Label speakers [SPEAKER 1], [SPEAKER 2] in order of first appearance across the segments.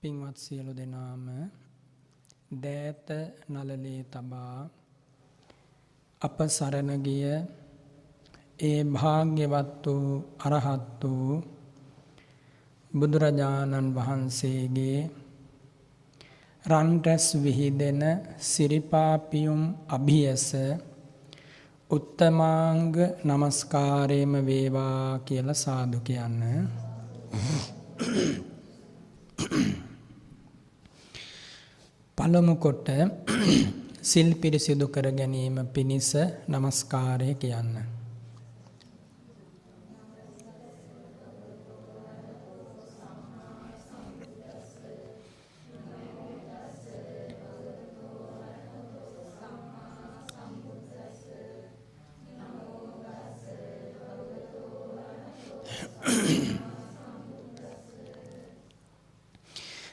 [SPEAKER 1] පින්වත් සියලු දෙනාම දෑත නලලේ තබා අප සරණ ගිය ඒ භාග්‍යවත් වූ අරහත් වූ බුදුරජාණන් වහන්සේගේ රන්රැස් විහිදෙන සිරිපාපියුම් අභියස උත්තමාංග නමස්කාරයම වේවා කියලා සාදු කියන්න. පළමු කොට සිල් පිරිසිදු කර ගැනීම පිණිස නමස්කාරය කියන්න.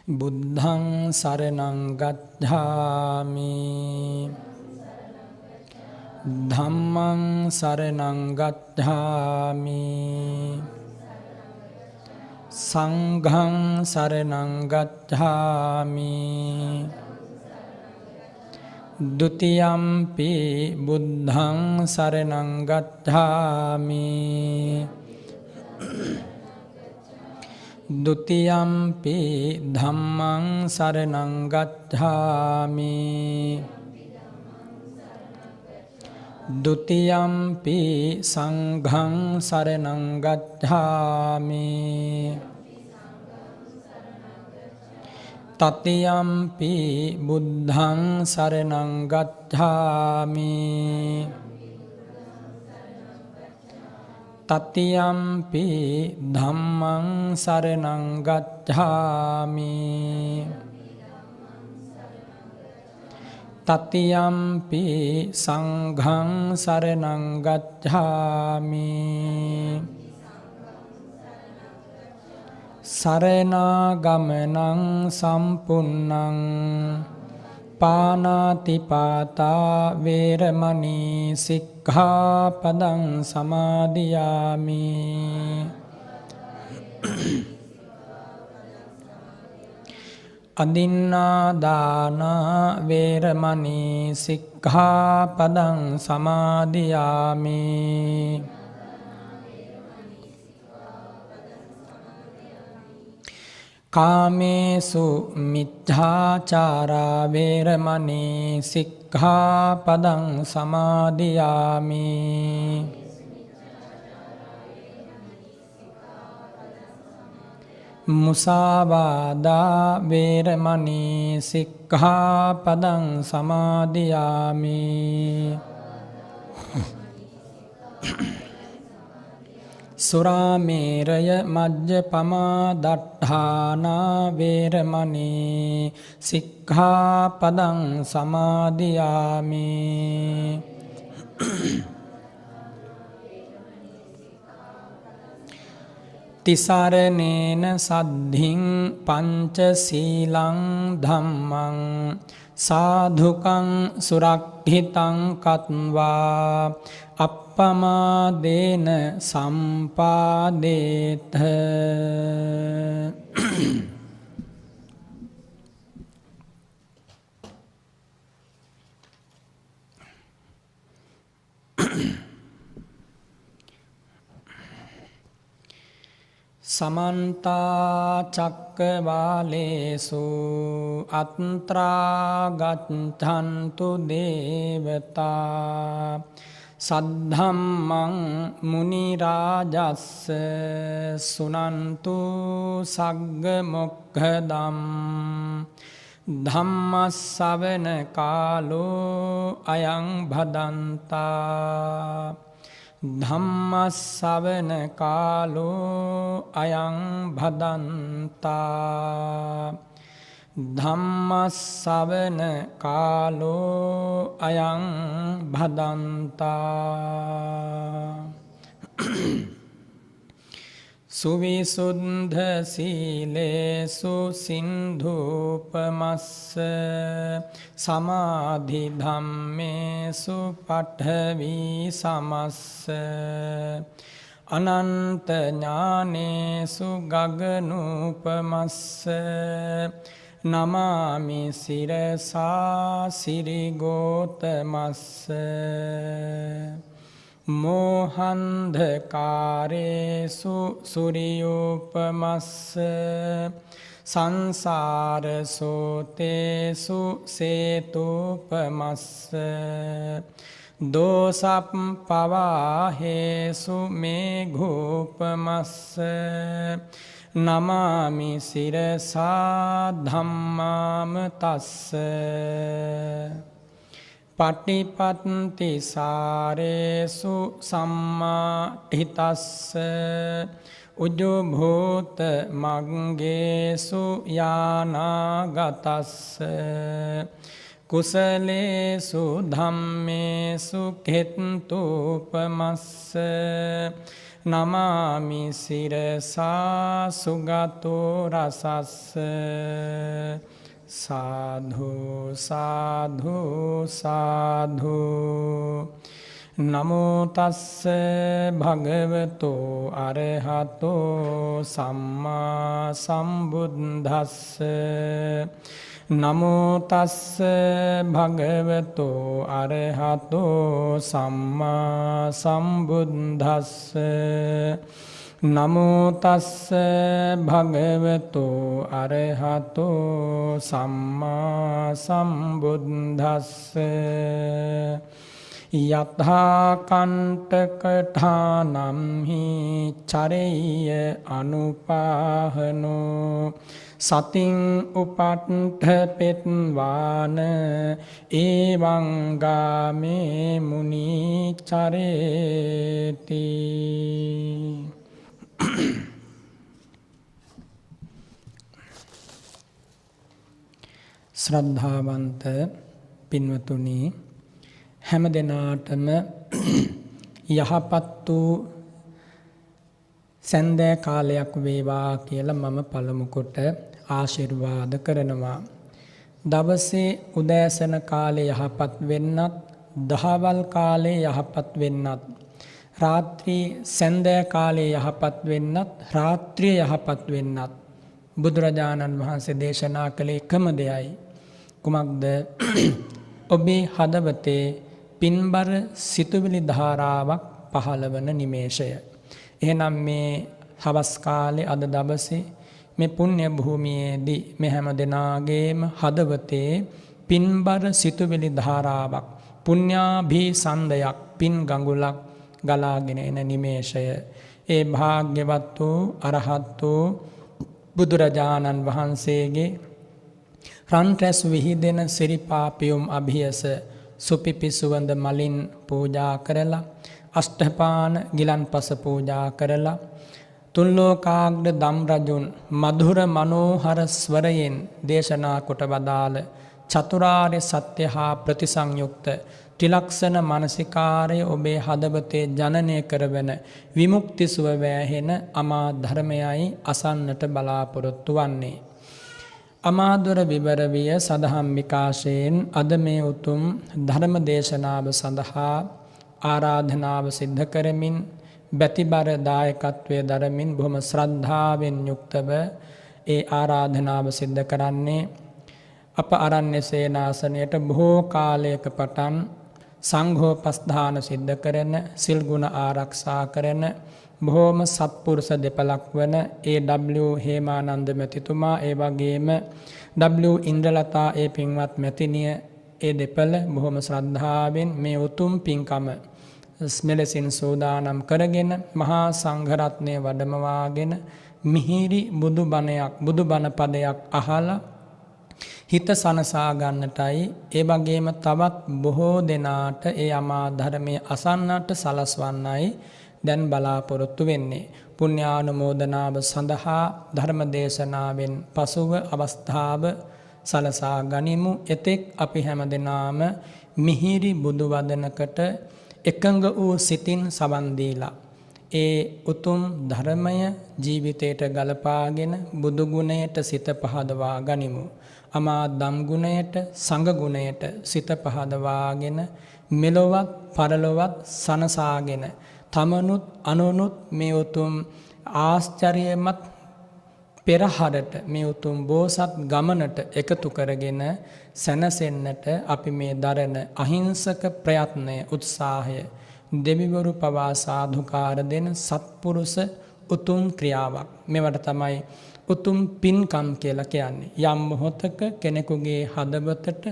[SPEAKER 1] බුද්ධං සරණං ගච්ඡාමි ධම්මං සරණං ගච්ඡාමි සංඝං සරණං ගච්ඡාමි ဒ ුතියම්පි බුද්ධං සරණං ගච්ඡාමි ဒ ුතියම්පි ධම්මං සරණං ගච්ඡාමි ဒ ුතියම්පි සංඝං සරණං ගච්ඡාමි တ තියම්පි බුද්ධං සරණං ගච්ඡාමි တ තියම්පි ධම්මං සරණං ගච්ඡාමි တ තියම්පි සංඝං සරණං ගච්ඡාමි สรณากมนังสัมปุณนังปานาติปาตาเวรมณีสิกขาปดังสมาธิยามิอดินนาดานาเวรมณีสิกขาปดังสมาธิยามิกาเมสุมิจฉาจาราเวรมณีสิกขาปดังสมาธิยามิมุสาวาดาเวรมณีสิกขาปดังสมาธิยามิสุราเมรยมัจจปมาดัฏฐานาเวรมณีสิกขาปดังสมาธิยามิติสารเนนสัดถิงปัญจศีลังธัมมังสาธุกังสุรักขิตังกัตวาอัปปมาเดนสัมปาเดเถ समन्ता चक्रवालेषु अत्रा गच्छन्तु देवता सद्धम्मं मुनिराजस्य सुनन्तु सग्गमोक्खदं धम्मश्रवण कालो अयं भदन्ता ධම්මස්සවන කාලෝ අයං භදන්තා ධම්මස්සවන කාලෝ අයං භදන්තා සුවිසුද්ධ සීලේසු සින්ධූපමස්ස සමාධි ධම්මේසු පඨවි සමස්ස අනන්ත ඥානේසු ගගනූපමස්ස නමාමි සිරසා සිරිගෝතමස්ස මෝහන්ධකාරේසු සුරියූපමස්ස සංසාරසෝතේසු සේතුපමස්ස දෝසප් පවාහේසු මේඝූපමස්ස නමාමි සිරසා ධම්මාම තස්ස පටිපත්ති සාරේසු සම්මාඨිතස්ස උජුභූත මග්ගේසු යානාගතස්ස කුසලේසු ධම්මේසු කෙත්තුපමස්ස නමාමි සිරසා සුගතෝ රසස්ස සාධු සාධු සාධු නමෝ තස්ස භගවතෝ අරහතෝ සම්මා සම්බුද්දස්ස නමෝ තස්ස භගවතෝ අරහතෝ සම්මා සම්බුද්දස්ස නමෝ තස්ස භගවතෝ අරහතෝ සම්මා සම්බුද්දස්ස යතහා කණ්ඨකඨානම් හි චරෙය්‍ය අනුපාහනෝ සතින් උපට්ඨපෙත්වාන එවං ගාමේ මුනි චරේති. ශ්‍රද්ධාවන්ත පින්වතුනි, හැම දෙනාටම යහපත් වූ සන්ධ්‍යා කාලයක් වේවා කියලා මම පළමු කොට ආශිර්වාද කරනවා. දවසේ උදෑසන කාලේ යහපත් වෙන්නත්, දහවල් කාලේ යහපත් වෙන්නත්, රාත්‍රී සන්ධ්‍යා කාලේ යහපත් වෙන්නත්, රාත්‍රිය යහපත් වෙන්නත් බුදුරජාණන් වහන්සේ දේශනා කළේ එකම දෙයයි. කුමක්ද? ඔබේ හදවතේ පින්බර සිතුවිලි ධාරාවක් පහළවන නිමේෂය. එහෙනම් මේ හවස් කාලේ අද දවසේ මේ පුණ්‍ය භූමියේදී මේ හැම දෙනාගේම හදවතේ පින්බර සිතුවිලි ධාරාවක්, පුණ්‍යාභිසන්දයක්, පින් ගඟුලක් ගලාගෙන එන නිමේෂය. ඒ භාග්‍යවත් වූ අරහත් වූ බුදුරජාණන් වහන්සේගේ රන්ටැස් විහිදෙන සිරිපාපියුම් අභියස සුපිපි සුවඳ මලින් පූජා කරලා, අෂ්ටපාන ගිලන්පස පූජා කරලා, තුන්ලෝකාග්‍ර දම් රජුන් මధుර මනෝහර ස්වරයෙන් දේශනා කොට වදාළ චතුරාර්ය සත්‍ය හා ප්‍රතිසංයුක්ත ත්‍රිලක්ෂණ මානසිකාරය ඔබේ හදවතේ ජනනය කරවන විමුක්ති සුව වෑහෙන අමා ධර්මයයි අසන්නට බලාපොරොත්තු වන්නේ. අමාදුර විවර විය සදහම් විකාශයෙන් අද මේ උතුම් ධර්ම දේශනාව සඳහා ආරාධනාව සිද්ධ කරමින් බැතිබර දායකත්වයේ දරමින් බොහොම ශ්‍රද්ධාවෙන් යුක්තව ඒ ආරාධනාව සිද්ධ කරන්නේ අප ආරණ්‍ය සේනාසනයට බොහෝ කාලයක පටන් සංඝෝපස්ථාන සිද්ධ කරන, සිල් ගුණ ආරක්ෂා කරන බොහෝම සත්පුරුෂ දෙපළක් වන ඒ.W. හේමානන්ද මැතිතුමා, ඒ වගේම W. ඉන්ද්‍රලතා ඒ පින්වත් මැතිණිය, ඒ දෙපළ බොහොම ශ්‍රද්ධාවෙන් මේ උතුම් පින්කම මෙලෙසින් සෝදානම් කරගෙන මහා සංඝරත්නය වඩමවාගෙන මිහිරි බුදුබණ පදයක් අහලා හිත සනසා ගන්නටයි, ඒ වගේම තවත් බොහෝ දෙනාට ඒ අමා ධර්මයේ අසන්නට සලස්වන්නයි දැන් බලාපොරොත්තු වෙන්නේ. පුණ්‍යානුමෝදනාව සඳහා ධර්ම දේශනාවෙන් පසුව අවස්ථාව සලසා ගනිමු. එතෙක් අපි හැමදෙනාම මිහිරි බුදු වදනකට එකඟ වූ සිතින් සවන් දීලා ඒ උතුම් ධර්මය ජීවිතයට ගලපාගෙන බුදු ගුණයට සිත පහදවා ගනිමු. අමා දම් ගුණයට, සංඝ ගුණයට සිත පහදවාගෙන මෙලොවත් පරලොවත් සනසාගෙන තමනුත් අනුනුත් මේ උතුම් ආශ්චර්යමත් පෙරහරට මේ උතුම් බෝසත් ගමනට එකතු කරගෙන සැනසෙන්නට අපි මේ දරන අහිංසක ප්‍රයත්නය උත්සාහය දෙවිවරු පවා සාධුකාර දෙන සත්පුරුෂ උතුම් ක්‍රියාවක්. මේවට තමයි උතුම් පින්කම් කියලා කියන්නේ. යම් මොහොතක කෙනෙකුගේ හදවතට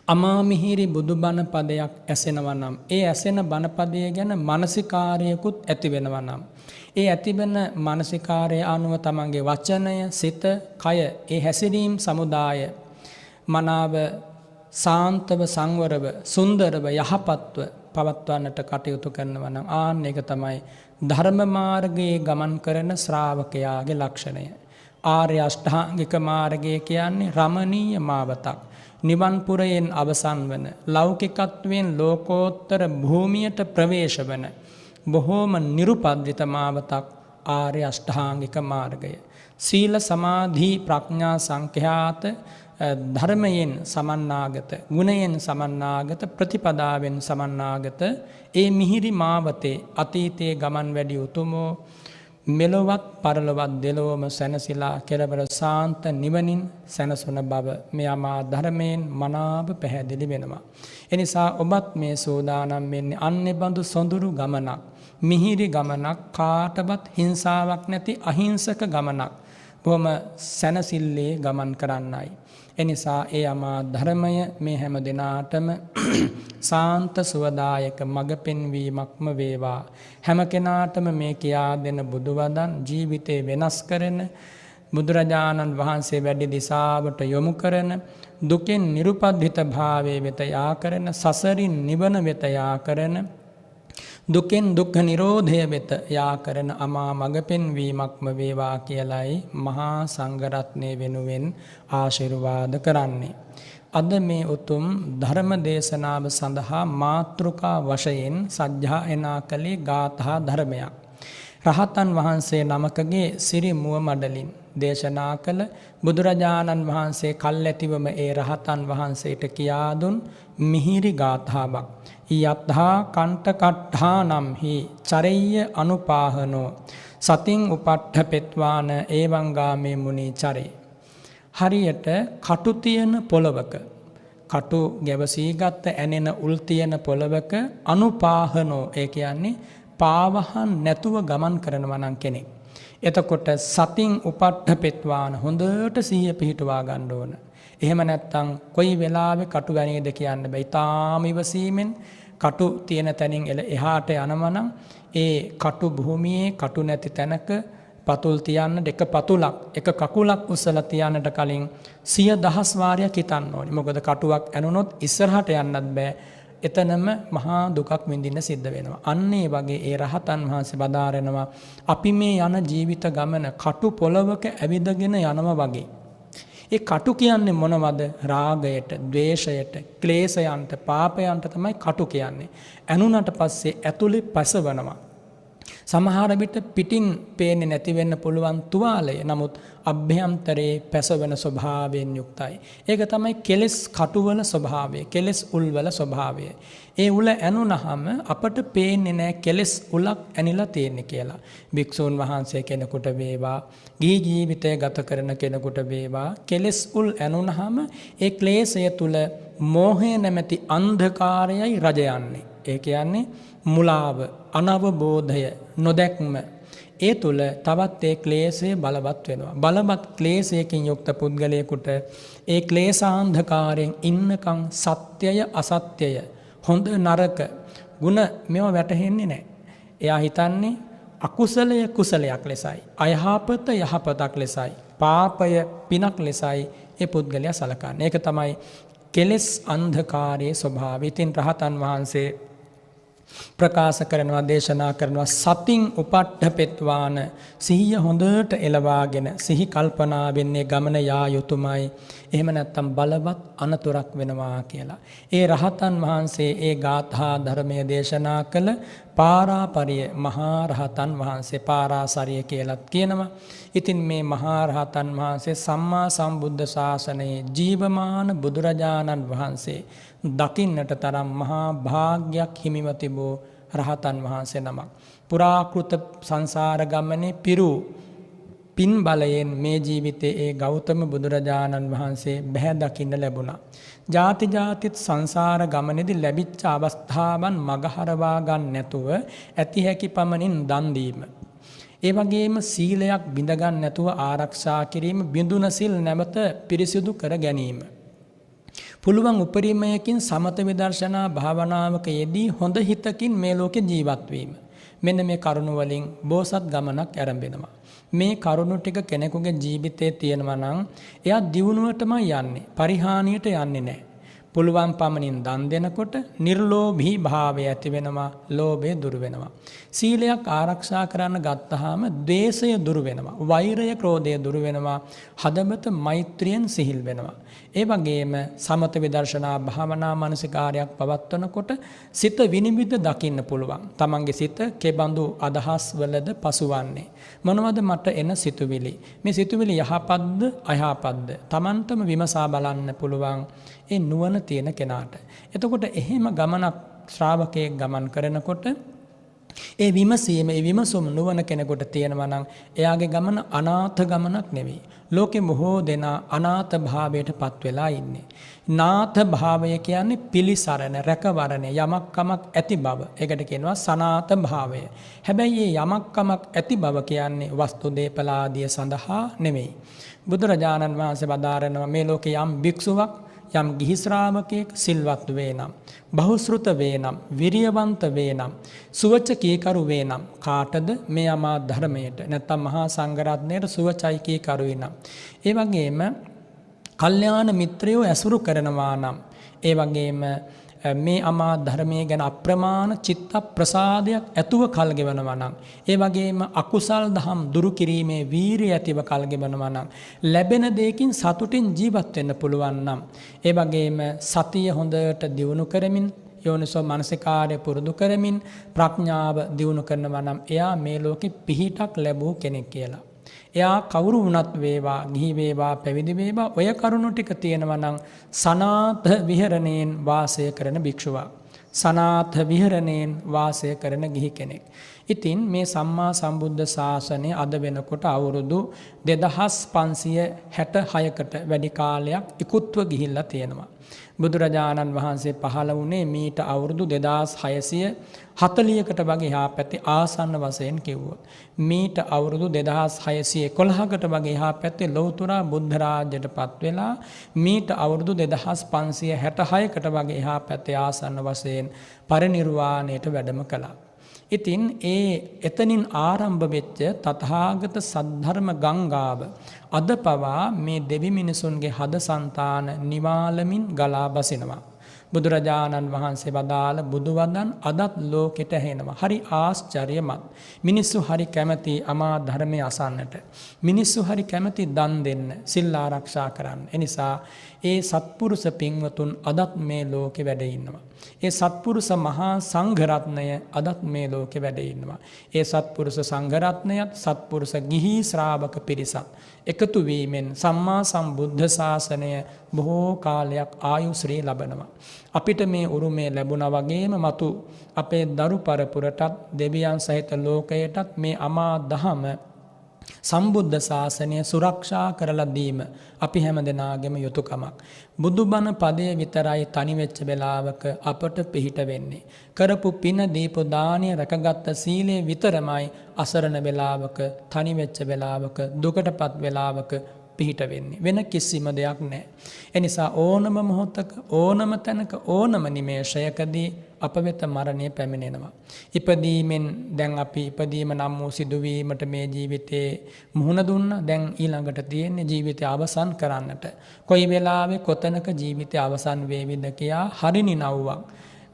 [SPEAKER 1] අමාමිහිරි බුදුබණ පදයක් ඇසෙනවා නම් ඒ ඇසෙන බණ පදය ගැන මානසිකාරයකුත් ඇති වෙනවා නම් ඒ ඇතිවෙන මානසිකාරය අනුව තමන්ගේ වචනය, සිත, කය, ඒ හැසිරීම් සමුදාය මනාව සාන්තව සංවරව සුන්දරව යහපත්ව පවත්වන්නට කටයුතු කරනවා නම් ආන්න එක තමයි ධර්ම මාර්ගයේ ගමන් කරන ශ්‍රාවකයාගේ ලක්ෂණය. ආර්ය අෂ්ටාංගික මාර්ගය කියන්නේ රමණීය මාවතක්. නිවන් පුරයෙන් අවසන් වන ලෞකිකත්වයෙන් ලෝකෝත්තර භූමියට ප්‍රවේශ වන බොහෝම නිරුපද්‍රිත මාවතක් ආර්ය අෂ්ටාංගික මාර්ගය. සීල සමාධි ප්‍රඥා සංඛ්‍යාත ධර්මයෙන් සමන්නාගත, ගුණයෙන් සමන්නාගත, ප්‍රතිපදාවෙන් සමන්නාගත ඒ මිහිරි මාවතේ අතීතයේ ගමන් වැඩි උතුමෝ මෙලොවත් පරලොවත් දෙලොවම සැනසීලා කෙලවර සාන්ත නිවනින් සැනසුන බව මෙයමා ධර්මයෙන් මනාව පැහැදිලි වෙනවා. එනිසා ඔබත් මේ සෝදානම් වෙන්නේ අන්නේ බඳු සොඳුරු ගමනක්, මිහිරි ගමනක්, කාටවත් හිංසාවක් නැති අහිංසක ගමනක්, බොහොම සැනසille ගමන් කරන්නයි. එනිසා ඒ අමා ධර්මය මේ හැම දිනාටම සාන්ත සුවදායක මඟ පෙන්වීමක්ම වේවා. හැම කෙනාටම මේ කියා දෙන බුදුවදන් ජීවිතේ වෙනස් කරන, බුදුරජාණන් වහන්සේ වැඩි දිශාවට යොමු කරන, දුකෙන් නිරුපද්‍රිත භාවයේ වෙත යා කරන, සසරින් නිවන වෙත යා කරන, දුකෙන් දුක්ඛ නිරෝධය වෙත යා කරන අමා මඟ පෙන්වීමක්ම වේවා කියලයි මහා සංඝරත්නය වෙනුවෙන් ආශිර්වාද කරන්නේ. අද මේ උතුම් ධර්ම දේශනාව සඳහා මාතෘකා වශයෙන් සජ්ජායනා කළේ ගාථා ධර්මයක්. රහතන් වහන්සේ නමකගේ සිරි මුව මඩලින් දේශනා කළ බුදුරජාණන් වහන්සේ කල්ැතිවම ඒ රහතන් වහන්සේට කියා දුන් මිහිරි ගාථාවක්. යත්හා කණ්ඨකට්ඨානම් හි චරෙය්‍ය අනුපාහනෝ සතින් උපට්ඨපෙත්වාන එවං ගාමේ මුනි චරේ. හරියට කටු තියෙන පොළවක, කටු ගැවසී ගත්ත ඇනෙන උල් තියෙන පොළවක අනුපාහනෝ, ඒ කියන්නේ පාවහන් නැතුව ගමන් කරනවා නම් කෙනෙක්. එතකොට සතින් උපට්ඨපෙත්වාන, හොඳට සිහිය පිහිටුවා ගන්න ඕන. එහෙම නැත්නම් කොයි වෙලාවෙ කටු ගණේද කියන්න බෑ. ඊටාම ඉවසීමෙන් කටු තියෙන තැනින් එහාට යනවා නම් ඒ කටු භූමියේ කටු නැති තැනක පතුල් තියන්න, එක පතුලක්, එක කකුලක් උස්සලා තියන්නට කලින් 100,000 වාරයක් හිතන්න ඕනේ. මොකද කටුවක් ඇනුනොත් ඉස්සරහට යන්නත් බෑ. එතනම මහා දුකක් විඳින්න සිද්ධ වෙනවා. අන්න ඒ වගේ ඒ රහතන් වහන්සේ බදාරනවා අපි මේ යන ජීවිත ගමන කටු පොළවක ඇවිදගෙන යනවා වගේ. ඒ කටු කියන්නේ මොනවද? රාගයට, ද්වේෂයට, ක්ලේශයන්ට, පාපයන්ට තමයි කටු කියන්නේ. ඇනුනට පස්සේ ඇතුලේ පසවනවා. සමහර විට පිටින් පේන්නේ නැති වෙන්න පුළුවන් තුවාලය, නමුත් අභ්‍යන්තරයේ පැසවෙන ස්වභාවයෙන් යුක්තයි. ඒක තමයි කෙලෙස් කටුවල ස්වභාවය, කෙලෙස් උල්වල ස්වභාවය. ඒ උල ඇනුනහම අපට පේන්නේ නැහැ කෙලෙස් උලක් ඇනිලා තියෙන්නේ කියලා. භික්ෂූන් වහන්සේ කෙනෙකුට වේවා, ගිහි ජීවිතය ගත කරන කෙනෙකුට වේවා, කෙලෙස් උල් ඇනුනහම ඒ ක්ලේශය තුල මෝහය නැමැති අන්ධකාරයයි රජයන්නේ. ඒ කියන්නේ මුලාව, අනවබෝධය, නොදැක්ම. ඒ තුල තවත් ඒ ක්ලේශය බලවත් වෙනවා. බලවත් ක්ලේශයකින් යුක්ත පුද්ගලයෙකුට ඒ ක්ලේශාන්ධකාරයෙන් ඉන්නකම් සත්‍යය අසත්‍යය, හොඳ නරක, ಗುಣ මේව වැටහෙන්නේ නැහැ. එයා හිතන්නේ අකුසලය කුසලයක් ලෙසයි, අයහපත යහපතක් ලෙසයි, පාපය පිනක් ලෙසයි ඒ පුද්ගලයා සලකන්නේ. ඒක තමයි කෙලෙස් අන්ධකාරයේ ස්වභාවය. ඉතින් රහතන් වහන්සේ ප්‍රකාශ කරනවා, දේශනා කරනවා සතින් උපට්ඨපෙත්වාන, සිහිය හොඳට එළවාගෙන සිහි කල්පනාවෙන් මේ ගමන යා යුතුයමයි. එහෙම නැත්නම් බලවත් අනතුරක් වෙනවා කියලා. ඒ රහතන් වහන්සේ ඒ ගාථා ධර්මයේ දේශනා කළ පාරාපරිය මහා රහතන් වහන්සේ, පාරාසරිය කියලාත් කියනවා. ඉතින් මේ මහා රහතන් වහන්සේ සම්මා සම්බුද්ධ ශාසනයේ ජීවමාන බුදුරජාණන් වහන්සේ දකින්නට තරම් මහා භාග්යක් හිමිව තිබූ රහතන් වහන්සේ නමක්. පුරාකෘත සංසාර ගමනේ පිරු පින් බලයෙන් මේ ජීවිතයේ ඒ ගෞතම බුදුරජාණන් වහන්සේ බැහැ දකින්න ලැබුණා. ජාති ජාතිත් සංසාර ගමනේදී ලැබිච්ච අවස්ථාවන් මගහරවා ගන්න නැතුව ඇති හැකි පමණින් දන් දීම. ඒ වගේම සීලයක් බිඳ ගන්න නැතුව ආරක්ෂා කිරීම, බිඳුන සිල් නැවත පිරිසිදු කර ගැනීම. පුළුවන් උපරිමයකින් සමත විදර්ශනා භාවනාවක යෙදී හොඳ හිතකින් මේ ලෝකේ ජීවත් වීම. මෙන්න මේ කරුණ වලින් බෝසත් ගමනක් ආරම්භ මේ කරුණු ටික කෙනෙකුගේ ජීවිතයේ තියෙනවා නම් එයා දියුණුවටමයි යන්නේ, පරිහානියට යන්නේ නැහැ. පුළුවන් පමණින් දන් දෙනකොට නිර්ලෝභී භාවය ඇති වෙනවා, ලෝභය දුරු වෙනවා. සීලයක් ආරක්ෂා කරන්න ගත්තාම ද්වේෂය දුරු වෙනවා, වෛරය ක්‍රෝධය දුරු වෙනවා, හදවත මෛත්‍රියෙන් සිහිල් වෙනවා. ඒ වගේම සමත විදර්ශනා භාවනා මානසිකාරයක් පවත්වනකොට සිත විනිවිද දකින්න පුළුවන්. තමන්ගේ සිත කෙබඳු අදහස් වලද පසුවන්නේ, මොනවද මට එන සිතුවිලි, මේ සිතුවිලි යහපත්ද අයහපත්ද තමන්ටම විමසා බලන්න පුළුවන් ඒ නුවණ තියෙන කෙනාට. එතකොට එහෙම ගමනක් ශ්‍රාවකයෙක් ගමන් කරනකොට ඒ විමසීම, ඒ විමසුම් නුවණ කෙනෙකුට තියෙනවා නම් එයාගේ ගමන අනාථ ගමනක් නෙවෙයි. ලෝකෙ බොහෝ දෙනා අනාථ භාවයට පත් වෙලා ඉන්නේ. නාථ භාවය කියන්නේ පිලිසරණ, රැකවරණ, යමක් කමක් ඇති බව. ඒකට කියනවා සනාථ භාවය. හැබැයි මේ යමක් කමක් ඇති බව කියන්නේ වස්තු දේපල ආදිය සඳහා නෙවෙයි. බුදුරජාණන් වහන්සේ වදාරනවා මේ ලෝකේ යම් භික්ෂුවක්, යම් ගිහි ශ්‍රාවකයෙක් සිල්වත් වේ නම්, බහුශ්‍රුත වේ නම්, විරියවන්ත වේ නම්, සුවච කීකරු වේ නම්, කාටද මේ අමා ධර්මයට නැත්නම් මහා සංඝරත්නයට සුවචයි කීකරුයි නම්, ඒ වගේම කල්යාණ මිත්‍රයෝ ඇසුරු කරනවා නම්, ඒ වගේම මේ අමා ධර්මයේ ගැන අප්‍රමාණ චිත්ත ප්‍රසාදයක් ඇතුව කල් ගෙවනවා නම්, ඒ වගේම අකුසල් දහම් දුරු කිරීමේ වීරිය ඇතිව කල් ගෙවනවා නම්, ලැබෙන දෙයකින් සතුටින් ජීවත් වෙන්න පුළුවන් නම්, ඒ වගේම සතිය හොඳට දියුණු කරමින්, යෝනිසෝ මනසිකාරය පුරුදු කරමින් ප්‍රඥාව දියුණු කරනවා නම් එයා මේ ලෝකෙ පිහිටක් ලැබූ කෙනෙක් කියලා. එයා කවුරු වුණත් වේවා, ගිහි වේවා, පැවිදි වේවා, ඔය කරුණු ටික තියෙනවා නම් සනාථ විහරණයෙන් වාසය කරන භික්ෂුවක්, සනාථ විහරණයෙන් වාසය කරන ගිහි කෙනෙක්. ඉතින් මේ සම්මා සම්බුද්ධ ශාසනය අද වෙනකොට අවුරුදු 2566කට වැඩි කාලයක් ඉක්ුත්ව ගිහිල්ලා තියෙනවා. බුදුරජාණන් වහන්සේ පහළ වුණේ මීට අවුරුදු 2640කට වගේ එහා පැත්තේ ආසන්න වශයෙන් කිව්වොත්. මීට අවුරුදු 2611කට වගේ එහා පැත්තේ ලෞතර බුද්ධ රාජ්‍යයට පත් වෙලා මීට අවුරුදු 2566කට වගේ එහා පැත්තේ ආසන්න වශයෙන් පරිනිර්වාණයට වැඩම කළා. ඉතින් එතනින් ආරම්භ වෙච්ච තථාගත සද්ධර්ම ගංගාව අද පවා මේ දෙවි මිනිසුන්ගේ හදසන්තාන නිවාලමින් ගලා බසිනවා. බුදුරජාණන් වහන්සේ වදාළ බුදුවදන් අදත් ලෝකෙට ඇහෙනවා. හරි ආශ්චර්යමත්. මිනිස්සු හරි කැමති අමා ධර්මය අසන්නට. මිනිස්සු හරි කැමති දන් දෙන්න, සිල් ආරක්ෂා කරන්න. එනිසා ඒ සත්පුරුෂ පින්වතුන් අදත් මේ ලෝකෙ වැඩ ඉන්නවා. ඒ සත්පුරුෂ මහා සංඝරත්නය අදත් මේ ලෝකෙ වැඩ ඉන්නවා. ඒ සත්පුරුෂ සංඝරත්නයත් සත්පුරුෂ ගිහි ශ්‍රාවක පිරිසත් එකතු වීමෙන් සම්මා සම්බුද්ධ ශාසනය බොහෝ කාලයක් ආයුශ්‍රී ලබනවා. අපිට මේ උරුමය ලැබුණා වගේම මතු අපේ දරු පරපුරටත් දෙවියන් සහිත ලෝකයටත් මේ අමා දහම සම්බුද්ධ ශාසනය සුරක්ෂා කරලා දීම අපි හැම දෙනාගේම යුතුයකමක්. බුදුබණ පදයේ විතරයි තනි වෙච්ච වෙලාවක අපට පිහිට වෙන්නේ. කරපු පින දීපු දානය රැකගත් සීලය විතරමයි අසරණ වෙලාවක, තනි වෙච්ච වෙලාවක, දුකටපත් වෙලාවක පිහිට වෙන්නේ. වෙන කිසිම දෙයක් නැහැ. එනිසා ඕනම මොහොතක, ඕනම තැනක, ඕනම නිමේෂයකදී අප වෙත මරණය පැමිණෙනවා. ඉපදීමෙන් දැන් අපි ඉපදීම නම් වූ සිදුවීමට මේ ජීවිතේ මුහුණ දුන්නා. දැන් ඊළඟට තියෙන්නේ ජීවිතය අවසන් කරන්නට. කොයි වෙලාවෙ කොතනක ජීවිතය අවසන් වේවිද කියා හරිනිනව්වක්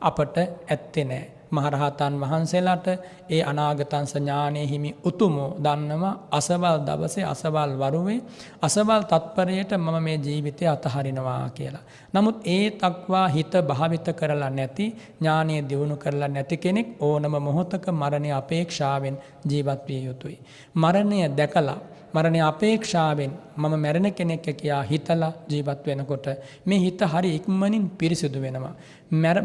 [SPEAKER 1] අපට ඇත්තේ නැහැ. මහරහතන් වහන්සේලාට ඒ අනාගතං ඥානෙ හිමි උතුමෝ දන්නවා අසවල් දවසේ අසවල් වරුවේ අසවල් තත්පරයට මම මේ ජීවිතය අතහරිනවා කියලා. නමුත් ඒ තක්වා හිත භාවිත කරලා නැති, ඥානෙ දියුණු කරලා නැති කෙනෙක් ඕනම මොහොතක මරණය අපේක්ෂාවෙන් ජීවත් විය යුතුයි. මරණය දැකලා මරණය අපේක්ෂාවෙන් මම මැරෙන කෙනෙක් කියා හිතලා ජීවත් වෙනකොට මේ හිත හරි ඉක්මනින් පිරිසිදු වෙනවා.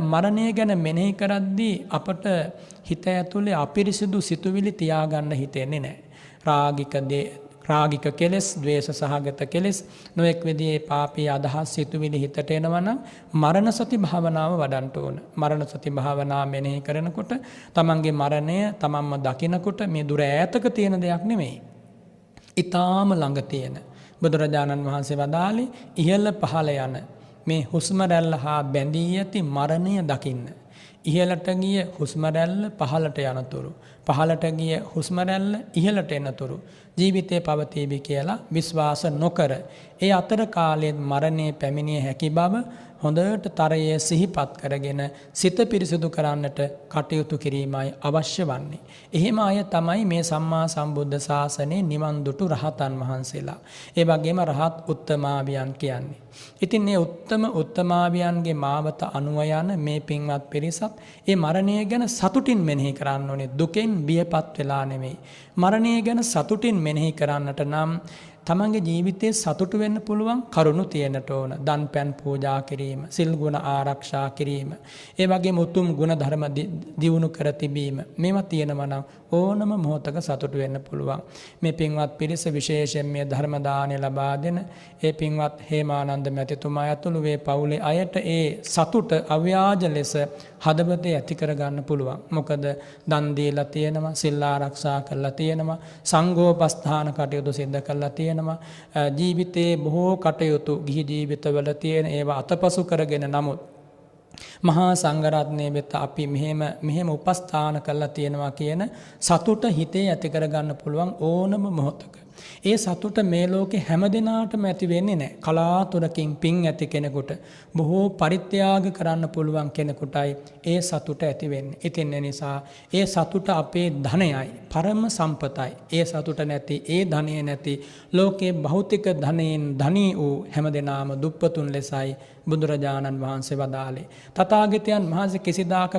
[SPEAKER 1] මරණය ගැන මෙනෙහි කරද්දී අපට හිත ඇතුලේ අපිරිසිදු සිතුවිලි තියාගන්න හිතෙන්නේ නැහැ. රාගික කෙලෙස්, ද්වේෂ සහගත කෙලෙස්, නොඑක් විදිහේ පාපී අදහස් සිතුවිලි හිතට එනවනම් මරණ සති භාවනාව වඩන්න ඕන. මරණ සති භාවනාව මෙනෙහි කරනකොට තමන්ගේ මරණය තමන්ම දකිනකොට මේ දුර ඈතක තියෙන දෙයක් නෙමෙයි. ඊටාම ළඟ තියෙන. බුදුරජාණන් වහන්සේ වදාළේ ඉහළ පහළ යන මේ හුස්ම රැල්ල හා බැඳී ඇති මරණය දකින්න. ඉහළට ගිය හුස්ම රැල්ල පහළට යනතුරු, පහළට ගිය හුස්ම රැල්ල ඉහළට එනතුරු ජීවිතේ පවතීවි කියලා විශ්වාස නොකර ඒ අතර කාලයේ මරණය පැමිණිය හැකි බව හොඳට තරයේ සිහිපත් කරගෙන සිත පිරිසිදු කරන්නට කටයුතු කිරීමයි අවශ්‍ය වන්නේ. එහෙම අය තමයි මේ සම්මා සම්බුද්ධ ශාසනයේ නිවන් දුටු රහතන් වහන්සේලා. ඒ වගේම රහත් උත්තමාවියන් කියන්නේ. ඉතින් මේ උත්තමාවියන්ගේ මාවත අනුව යන මේ පින්වත් පිරිසත් ඒ මරණය ගැන සතුටින් මෙනෙහි කරන්න ඕනේ. දුකෙන් බියපත් වෙලා නෙමෙයි. මරණය ගැන සතුටින් මෙනෙහි කරන්නට නම් තමන්ගේ ජීවිතයේ සතුටු වෙන්න පුළුවන් කරුණු තියෙනට ඕන. දන් පැන් පූජා කිරීම, සිල් ගුණ ආරක්ෂා කිරීම, ඒ වගේම උතුම් ගුණ ධර්ම දියුණු කර තිබීම, මේවා තියෙනවා නම් ඕනම මොහොතක සතුටු වෙන්න පුළුවන්. මේ පින්වත් පිරිස විශේෂයෙන් මේ ධර්ම දානය ලබා දෙන ඒ පින්වත් හේමානන්ද මැතිතුමා ඇතුළු වේ පවුලේ අයට ඒ සතුට අව්‍යාජ ලෙස හදවතේ ඇති කර ගන්න පුළුවන්. මොකද දන් දීලා තියෙනවා, සිල් ආරක්ෂා කරලා තියෙනවා, සංඝෝපස්ථාන කටයුතු සිද්ධ කරලා තියෙනවා. ජීවිතයේ බොහෝ කටයුතු ගිහි ජීවිතවල තියෙන ඒවා අතපසු කරගෙන නමුත් මහා සංඝරත්නයේ වෙත අපි මෙහෙම උපස්ථාන කරලා තියෙනවා කියන සතුට හිතේ ඇති කර ගන්න පුළුවන් ඕනම මොහොතක. ඒ සතුට මේ ලෝකේ හැම දිනාටම ඇති වෙන්නේ නැහැ. කලාතුරකින් පිං ඇති කෙනෙකුට, බොහෝ පරිත්‍යාග කරන්න පුළුවන් කෙනෙකුටයි ඒ සතුට ඇති වෙන්නේ. ඉතින් ඒ නිසා ඒ සතුට අපේ ධනයයි, පරම සම්පතයි. ඒ සතුට නැති, ඒ ධනය නැති ලෝකේ භෞතික ධනයෙන් ධනී වූ හැම දිනාම දුප්පතුන් ලෙසයි බුදුරජාණන් වහන්සේ වදාළේ. තථාගතයන් වහන්සේ කිසිදාක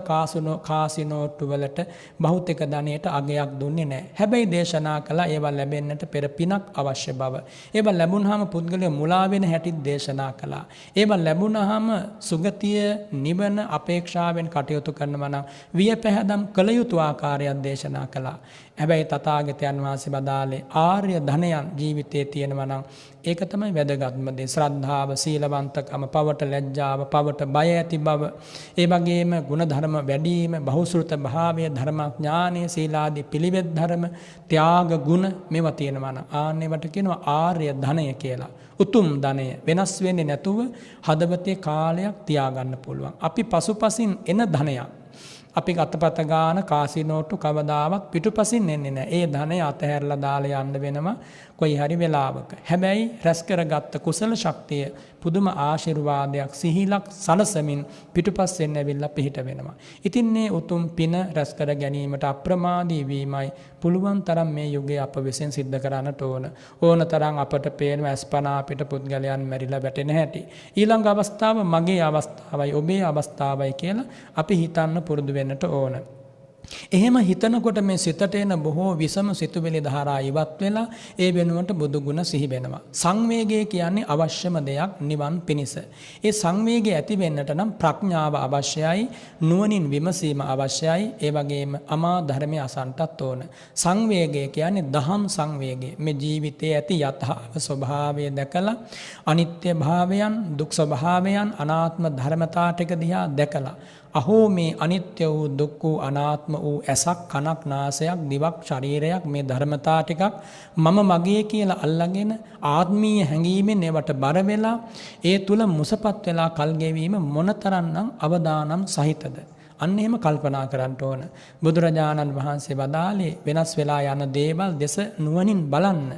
[SPEAKER 1] කාසිනෝට්ටු වලට භෞතික ධනයට අගයක් දුන්නේ නැහැ. හැබැයි දේශනා කළා ඒවා ලැබෙන්නට පෙර පිනක් අවශ්‍ය බව. ඒවා ලැබුණාම පුද්ගලයා මුලා වෙන හැටි දේශනා කළා. ඒවා ලැබුණාම සුගතිය නිවන අපේක්ෂාවෙන් කටයුතු කරනවා නම් වියපැහැදම් කළ යුතු ආකාරයක් දේශනා කළා. හැබැයි තථාගතයන් වහන්සේ වදාළේ ආර්ය ධනයන් ජීවිතයේ තියෙනවා නම් ඒක තමයි වැදගත්ම දේ. ශ්‍රද්ධාව, සීලවන්තකම, පවට ලැජ්ජාව, පවට බය ඇති බව, ඒ වගේම ගුණධර්ම වැඩිම, බහුශෘත භාවය, ධර්මඥානය, සීලාදී පිළිවෙත් ධර්ම, ත්‍යාග ගුණ මේවා තියෙනවා නම් ආන්නේවට කියනවා ආර්ය ධනය කියලා. උතුම් ධනය වෙනස් වෙන්නේ නැතුව හදවතේ කාලයක් තියාගන්න පුළුවන්. අපි පසුපසින් එන ධනයක්. අපි අතපත ගාන කාසිනෝට්ටු කවදාවත් පිටුපසින් එන්නේ නැහැ. ඒ ධනය අතහැරලා දාලා යන්න වෙනවා කොයි හරි වෙලාවක. හැබැයි රැස් කරගත්ත කුසල ශක්තිය පුදුම ආශිර්වාදයක් සිහිලක් සලසමින් පිටුපස්සෙන් ඇවිල්ලා පිහිට වෙනවා. ඉතින් මේ උතුම් පින රැස් කර ගැනීමට අප්‍රමාදී වීමයි පුළුවන් තරම් මේ යුගයේ අප විසින් සිද්ධ කරන්නට ඕන. ඕන තරම් අපට පේන අස්පනා පිට පුද්ගලයන් මැරිලා වැටෙන හැටි. ඊළඟ අවස්ථාව මගේ අවස්ථාවයි, ඔබේ අවස්ථාවයි කියලා අපි හිතන්න පුරුදු වෙන්නට ඕන. එහෙම හිතනකොට මේ සිතට එන බොහෝ විසම සිතුවිලි ධාරා ඉවත් වෙලා ඒ වෙනුවට බුදු ගුණ සිහි වෙනවා. සංවේගය කියන්නේ අවශ්‍යම දෙයක් නිවන් පිණිස. ඒ සංවේගය ඇති වෙන්නට නම් ප්‍රඥාව අවශ්‍යයි, නුවණින් විමසීම අවශ්‍යයි, ඒ වගේම අමා ධර්මයේ අසන්ටත් ඕන. සංවේගය කියන්නේ දහම් සංවේගය. මේ ජීවිතයේ ඇති යථා ස්වභාවය දැකලා අනිත්‍ය භාවයන්, දුක් ස්වභාවයන්, අනාත්ම ධර්මතා ටික දිහා දැකලා අහෝ මේ අනිත්‍ය වූ, දුක් වූ, අනාත්ම වූ ඇසක්, කනක්, නාසයක්, දිවක්, ශරීරයක්, මේ ධර්මතා ටිකක් මම මගේ කියලා අල්ලගෙන ආත්මීය හැඟීමෙන් ඒවට බර වෙලා ඒ තුල මුසපත් වෙලා කල් ගෙවීම මොනතරම්නම් අවදානම් සහිතද? අන්න එහෙම කල්පනා කරන්න ඕන. බුදුරජාණන් වහන්සේ වදාළේ වෙනස් වෙලා යන දේවල් දෙස නුවණින් බලන්න.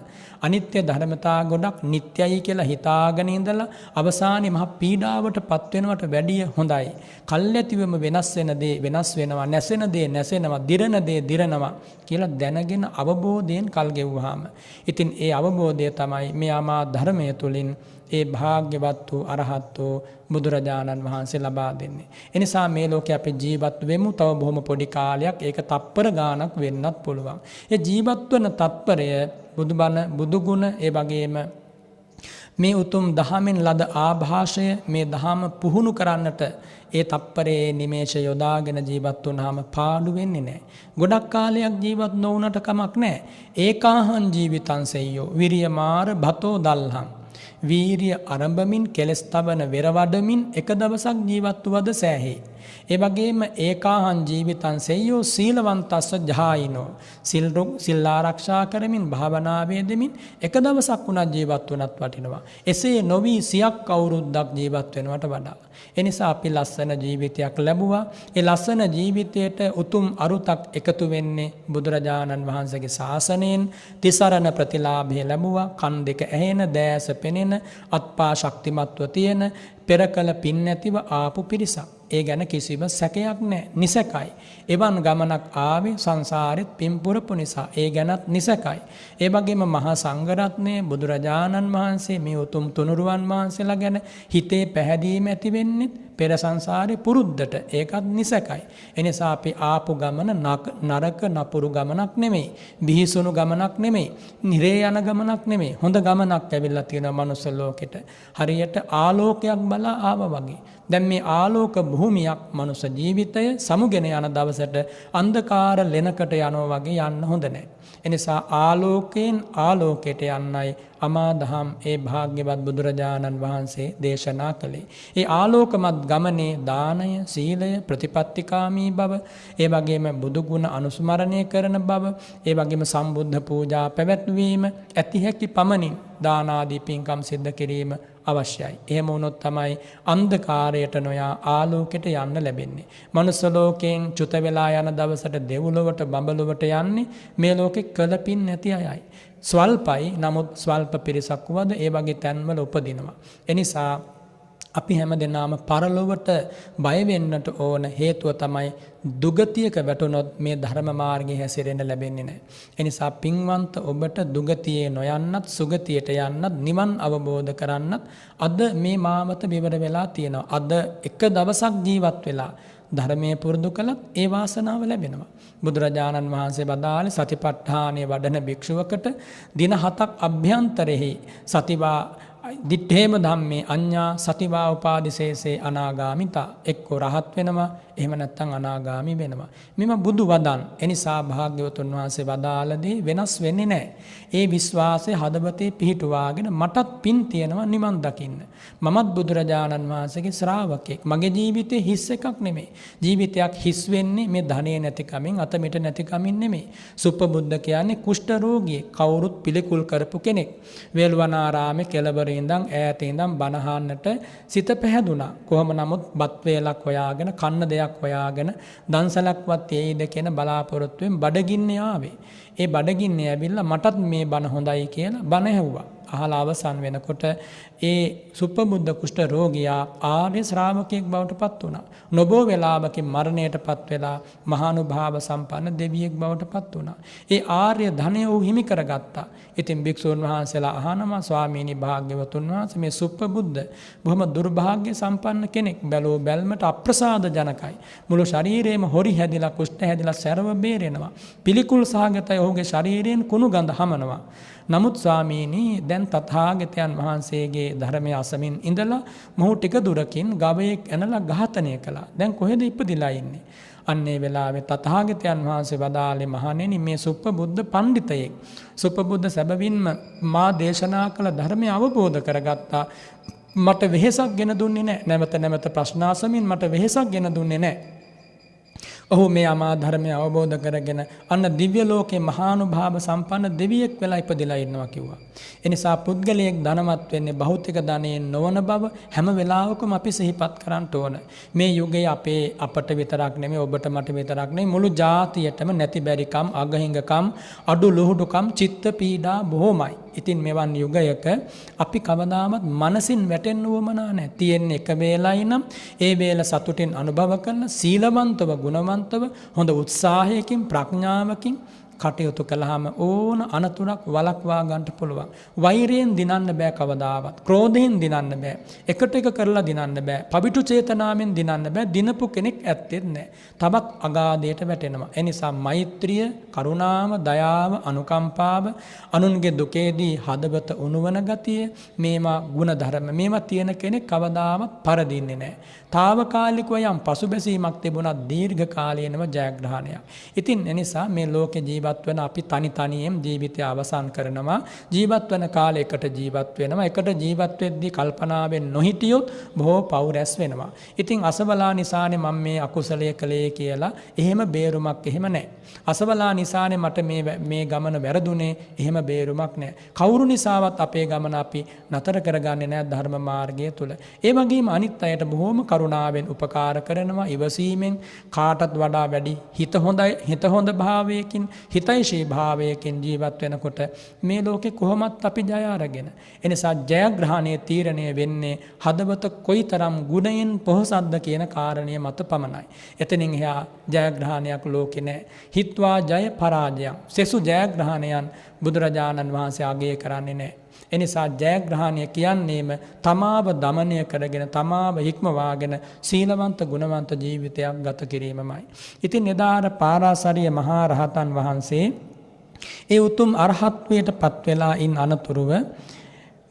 [SPEAKER 1] අනිත්‍ය ධර්මතා ගොඩක් නිට්ටයයි කියලා හිතාගෙන ඉඳලා අවසානයේ මහ පීඩාවට පත් වෙනවට වැඩිය හොඳයි. කල්ැතිවම වෙනස් වෙන දේ වෙනස් වෙනවා, නැසෙන දේ නැසෙනවා, දිරන දේ දිරනවා කියලා දැනගෙන අවබෝධයෙන් කල් ගෙවුවාම. ඉතින් ඒ අවබෝධය තමයි මේ ආමා ධර්මයේ තුලින් ඒ භාග්‍යවත් වූ අරහත් වූ බුදුරජාණන් වහන්සේ ලබා දෙන්නේ. එනිසා මේ ලෝකේ අපි ජීවත් වෙමු තව බොහොම පොඩි කාලයක්. ඒක තප්පර ගාණක් වෙන්නත් පුළුවන්. ඒ ජීවත් වෙන තත්පරය බුදුබණ බුදුගුණ ඒ වගේම මේ උතුම් දහමෙන් ලද ආభాෂය මේ දහම පුහුණු කරන්නට ඒ තප්පරේ නිමේෂ යොදාගෙන ජීවත් වුණාම පාඩු වෙන්නේ නැහැ. ගොඩක් කාලයක් ජීවත් නොවුනට කමක් නැහැ. ඒකාහං ජීවිතං සෙය්‍යෝ විරියමාර භතෝ දල්හං. වීරිය අරඹමින් කෙලස් තබන වෙරවඩමින් එක දවසක් ජීවත් වුවද සෑහේ. ඒ වගේම ඒකාහං ජීවිතං සෙය්‍යෝ සීලවන්තස්ස ජහායිනෝ. සිල් ආරක්ෂා කරමින් භාවනාවේ දෙමින් එක දවසක් වුණත් ජීවත් වුණත් වටිනවා. එසේ නොවි සියක් අවුරුද්දක් ජීවත් වෙනවට වඩා. එනිසා අපි ලස්සන ජීවිතයක් ලැබුවා. ඒ ලස්සන ජීවිතයට උතුම් අරුතක් එකතු වෙන්නේ බුදුරජාණන් වහන්සේගේ ශාසනයෙන්. තිසරණ ප්‍රතිලාභය ලැබුවා. කන් දෙක ඇහෙන, දෑස පෙනෙන, අත්පා ශක්තිමත්ව තියෙන, පෙර කළ පින් නැතිව ආපු පිරිසක්. ඒ ගැන කිසිම සැකයක් නැහැ. නිසකයි. එවන් ගමනක් ආවේ සංසාරෙත් පින් පුරපු නිසා. ඒ ගැනත් නිසකයි. ඒ වගේම මහා සංඝරත්නය බුදුරජාණන් වහන්සේ මේ උතුම් තුනුරුවන් වහන්සේලා ගැන හිතේ පැහැදීම ඇති වෙන්නේ පෙර සංසාරේ පුරුද්දට. ඒකත් නිසකයි. එනිසා අපි ආපු ගමන නරක නපුරු ගමනක් නෙමෙයි. බිහිසුණු ගමනක් නෙමෙයි. නිරේ යන ගමනක් නෙමෙයි. හොඳ ගමනක් ඇවිල්ලා තියෙනවා මනුස්ස ලෝකෙට. හරියට ආලෝකයක් බලා ආවා වගේ. දැන් මේ ආලෝක භූමියක් මනුස්ස ජීවිතය සමුගෙන යන දවසට අන්ධකාර ලෙනකට යනවා වගේ යන්න හොඳ නැහැ. එනිසා ආලෝකයෙන් ආලෝකයට යන්නයි අමාදහම් ඒ භාග්‍යවත් බුදුරජාණන් වහන්සේ දේශනා කළේ. ඒ ආලෝකමත් ගමනේ දානය, සීලය, ප්‍රතිපත්තිකාමී බව, ඒ වගේම බුදු ගුණ අනුස්මරණය කරන බව, ඒ වගේම සම්බුද්ධ පූජා පැවැත්වීම, ඇති හැකි පමණින් දාන ආදී පින්කම් සිද්ධ කිරීම අවශ්‍යයි. එහෙම වුණොත් තමයි අන්ධකාරයට නොයා ආලෝකයට යන්න ලැබෙන්නේ. මනුස්ස ලෝකයෙන් චුත වෙලා යන දවසට දෙව්ලොවට බඹලොවට යන්නේ මේ ලෝකේ කළපින් නැති අයයි. ස්වල්පයි, නමුත් ස්වල්ප පිරිසක් වද ඒ වගේ තැන්වල උපදිනවා. එනිසා අපි හැම දෙනාම පරලොවට බය වෙන්නට ඕන. හේතුව තමයි දුගතියක වැටුනොත් මේ ධර්ම මාර්ගයේ හැසිරෙන්න ලැබෙන්නේ නැහැ. එනිසා පින්වන්ත ඔබට දුගතියේ නොයන්නත් සුගතියට යන්නත් නිවන් අවබෝධ කරන්නත් අද මේ මාවත විවර වෙලා තියෙනවා. අද එක දවසක් ජීවත් වෙලා ධර්මයේ පුරුදු කළත් ඒ වාසනාව ලැබෙනවා. බුදුරජාණන් වහන්සේ වදාළේ සතිපට්ඨානයේ වඩන භික්ෂුවකට දින 7ක් අභ්‍යන්තරෙහි සතිවා දිත්තේම ධම්මේ අඤ්ඤා සතිවා උපාදිසේසේ අනාගාමිතා. එක්ක රහත් වෙනවා, එහෙම නැත්නම් අනාගාමි වෙනවා. මෙම බුදු වදන්. එනිසා භාග්‍යවතුන් වහන්සේ වදාළදී වෙනස් වෙන්නේ නැහැ. ඒ විශ්වාසය හදවතේ පිහිටුවාගෙන මටත් පින් තියෙනවා නිවන් දකින්න. මමත් බුදුරජාණන් වහන්සේගේ ශ්‍රාවකෙක්. මගේ ජීවිතේ හිස් එකක් නෙමෙයි. ජීවිතයක් හිස් වෙන්නේ මේ ධනෙ නැතිකමින්, අත මිට නැතිකමින් නෙමෙයි. සුපබුද්ධ කියන්නේ කුෂ්ඨ රෝගියෙක්. කවුරුත් පිළිකුල් කරපු කෙනෙක්. වේළුවනාරාමේ කෙළවරේ ඉඳන් ඈත ඉඳන් බණහන්නට සිත පැහැදුනා. කොහොම නමුත් බත් වේලක් හොයාගෙන, කන්න දෙයක් හොයාගෙන, දන්සලක්වත් එයිද කියන බලාපොරොත්තුවෙන් බඩගින්නේ ආවේ. ඒ බඩගින්නේ ඇවිල්ලා මටත් මේ බණ හොඳයි කියලා බණ ඇහුවා. අහලා අවසන් වෙනකොට ඒ සුපබුද්ධ කුෂ්ඨ රෝගියා ආර්ය ශ්‍රාවකයෙක් බවට පත් වුණා. නොබෝ වේලාවකින් මරණයට පත් වෙලා මහානුභාව සම්පන්න දෙවියෙක් බවට පත් වුණා. ඒ ආර්ය ධනය වූ හිමි කරගත්තා. ඉතින් භික්ෂුන් වහන්සේලා අහනවා, ස්වාමීනි භාග්‍යවතුන් වහන්සේ මේ සුපබුද්ධ බොහොම දුර්භාග්‍ය සම්පන්න කෙනෙක්. බැලෝ බැල්මට අප්‍රසාද ජනකයි. මුළු ශරීරයේම හොරි හැදිලා, කුෂ්ඨ හැදිලා සැරව බේරෙනවා. පිළිකුල් සහගතයි ඔහුගේ ශරීරයෙන් කුණු ගඳ හමනවා. නමුත් ස්වාමීනි දැන් තථාගතයන් වහන්සේගේ ධර්මය අසමින් ඉඳලා මොහු ටික දුරකින් ගවයෙක් ඇනලා ඝාතනය කළා. දැන් කොහෙද ඉපදිලා ඉන්නේ? අන්නේ වෙලාවේ තථාගතයන් වහන්සේ වදාළේ, මහණෙනි මේ සුප්පබුද්ධ පඬිතයෙක්. සුප්පබුද්ධ සැබවින්ම මා දේශනා කළ ධර්මය අවබෝධ කරගත්තා. මට වෙහෙසක් ගෙන දුන්නේ නැහැ. නැවත නැවත ප්‍රශ්න අසමින් මට වෙහෙසක් ගෙන දුන්නේ නැහැ. ඔහු මේ අමා ධර්මය අවබෝධ කරගෙන අන්න දිව්‍ය ලෝකේ මහානුභාව සම්පන්න දෙවියෙක් වෙලා ඉපදිලා ඉන්නවා කිව්වා. එනිසා පුද්ගලයෙක් ධනවත් වෙන්නේ භෞතික ධනයෙන් නොවන බව හැම වෙලාවකම අපි සිහිපත් කරන්න ඕන. මේ යුගයේ අපට විතරක් නෙමෙයි, ඔබට මට විතරක් නෙමෙයි, මුළු ජාතියටම නැති බැරිකම්, අගහිඟකම්, අඩු ලුහුඩුකම්, චිත්ත පීඩා බොහොමයි. ඉතින් මෙවන් යුගයක අපි කවදාවත් මනසින් වැටෙන්න උවමනා නැහැ. තියෙන්නේ එක වේලයි නම් ඒ වේල සතුටින් අනුභව කරන සීලවන්තව, ගුණවන්තව, හොඳ උත්සාහයකින්, ප්‍රඥාවකින් කටයුතු කළාම ඕන අනතුරක් වළක්වා ගන්නට පුළුවන්. වෛරයෙන් දිනන්න බෑ කවදාවත්. ක්‍රෝධයෙන් දිනන්න බෑ. එකට එක කරලා දිනන්න බෑ. පවිතු චේතනාවෙන් දිනන්න බෑ. දිනපු කෙනෙක් ඇත්තෙත් නෑ. තවත් අගාධයට වැටෙනවා. ඒ නිසා මෛත්‍රිය, කරුණාව, දයාව, අනුකම්පාව, අනුන්ගේ දුකේදී හදවත උණුවන ගතිය, මේවා ಗುಣධර්ම. මේවා තියෙන කෙනෙක් කවදාවත් පරදින්නේ නෑ. తాවකාලිකව යම් පසුබැසීමක් තිබුණත් දීර්ඝ කාලීනව ජයග්‍රහණයක්. ඉතින් එනිසා මේ ලෝකේ ජීවත් වෙන අපි තනියෙන් ජීවිතය අවසන් කරනවා. ජීවත් වෙන කාලේ එකට ජීවත් වෙනවා. එකට ජීවත් වෙද්දී කල්පනාවෙන් නොහිටියොත් බොහෝ පව් රැස් වෙනවා. ඉතින් අසවලා නිසානේ මම මේ අකුසලයේ කළේ කියලා එහෙම බේරුමක් එහෙම නැහැ. අසවලා නිසානේ මට මේ ගමන වැරදුනේ එහෙම බේරුමක් නැහැ. කවුරු නිසාවත් අපේ ගමන අපි නතර කරගන්නේ නැහැ ධර්ම මාර්ගය තුල. ඒ වගේම අනිත් අයට බොහෝම කරුණාවෙන් උපකාර කරනවා, ඉවසීමෙන්, කාටත් වඩා වැඩි හිත හොඳ භාවයකින්, හිතයිශී භාවයකින් ජීවත් වෙනකොට මේ ලෝකේ කොහොමත් අපි ජය අරගෙන. එනිසා ජයග්‍රහණයේ තීරණය වෙන්නේ හදවත කොයිතරම් ගුණයෙන් පොහොසත්ද කියන කාරණය මත පමණයි. එතනින් එහා ජයග්‍රහණයක් ලෝකේ නැහැ. හිත්වා ජය පරාජයං. සෙසු ජයග්‍රහණයන් බුදුරජාණන් වහන්සේ අගය කරන්නේ නැහැ. එනිසා ජයග්‍රහණය කියන්නේම තමාව දමනය කරගෙන, තමාව හික්මවාගෙන සීලවන්ත ගුණවන්ත ජීවිතයක් ගත කිරීමමයි. ඉතින් එදා අර පාරාසරිය මහා රහතන් වහන්සේ ඒ උතුම් අරහත්වයට පත් වෙලා ඉන් අනතුරුව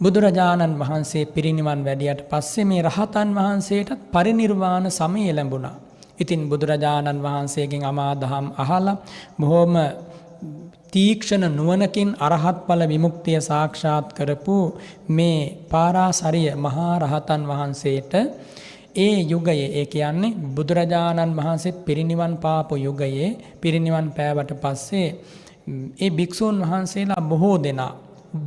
[SPEAKER 1] බුදුරජාණන් වහන්සේ පිරිනිවන් වැඩියට පස්සේ මේ රහතන් වහන්සේටත් පරිනිර්වාණ සමය ලැබුණා. ඉතින් බුදුරජාණන් වහන්සේගෙන් අමාදහම් අහලා බොහොම තීක්ෂණ නුවණකින් අරහත් ඵල විමුක්තිය සාක්ෂාත් කරපු මේ පාරාසරිය මහා රහතන් වහන්සේට ඒ යුගයේ, ඒ කියන්නේ බුදුරජාණන් වහන්සේ පිරිනිවන් පාපු යුගයේ, පිරිනිවන් පෑවට පස්සේ ඒ භික්ෂුන් වහන්සේලා බොහෝ දෙනා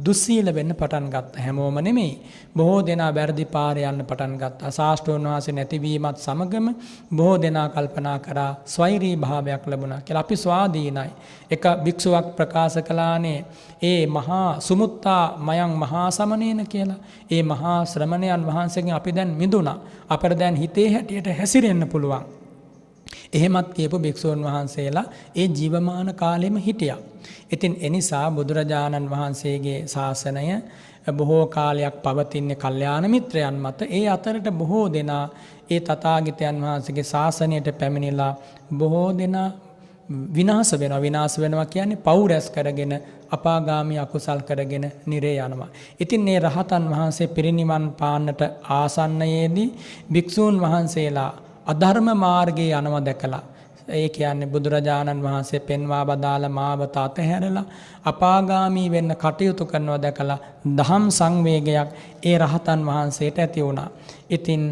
[SPEAKER 1] දුස්සීල වෙන්න පටන් ගත්තා. හැමෝම නෙමෙයි. බොහෝ දෙනා වැරදි පාරේ යන්න පටන් ගත්තා. ශාස්ත්‍රෝන් වහන්සේ නැතිවීමත් සමගම බොහෝ දෙනා කල්පනා කරා ස්වෛරී භාවයක් ලැබුණා කියලා. අපි ස්වාධීනයි. එක භික්ෂුවක් ප්‍රකාශ කළානේ ඒ මහා සුමුත්තා මයං මහා සමනේන කියලා. ඒ මහා ශ්‍රමණයන් වහන්සේගෙන් අපි දැන් මිදුණා. අපට දැන් හිතේ හැටියට හැසිරෙන්න පුළුවන්. එහෙමත් කියපු භික්ෂුන් වහන්සේලා ඒ ජීවමාන කාලෙම හිටියා. ඉතින් එනිසා බුදුරජාණන් වහන්සේගේ ශාසනය බොහෝ කාලයක් පවතින්නේ කල්යාණ මිත්‍රයන් මත. ඒ අතරට බොහෝ දෙනා ඒ තථාගතයන් වහන්සේගේ ශාසනයට පැමිණිලා බොහෝ දෙනා විනාශ වෙනවා. විනාශ වෙනවා කියන්නේ පව් රැස් කරගෙන, අපාගාමී අකුසල් කරගෙන නිරේ යනවා. ඉතින් මේ රහතන් වහන්සේ පිරිනිවන් පාන්නට ආසන්නයේදී භික්ෂූන් වහන්සේලා අධර්ම මාර්ගයේ යනවා දැකලා, ඒ කියන්නේ බුදුරජාණන් වහන්සේ පෙන්වා බදාළ මාවත අතහැරලා අපාගාමී වෙන්න කටයුතු කරනවා දැකලා දහම් සංවේගයක් ඒ රහතන් වහන්සේට ඇති වුණා. ඉතින්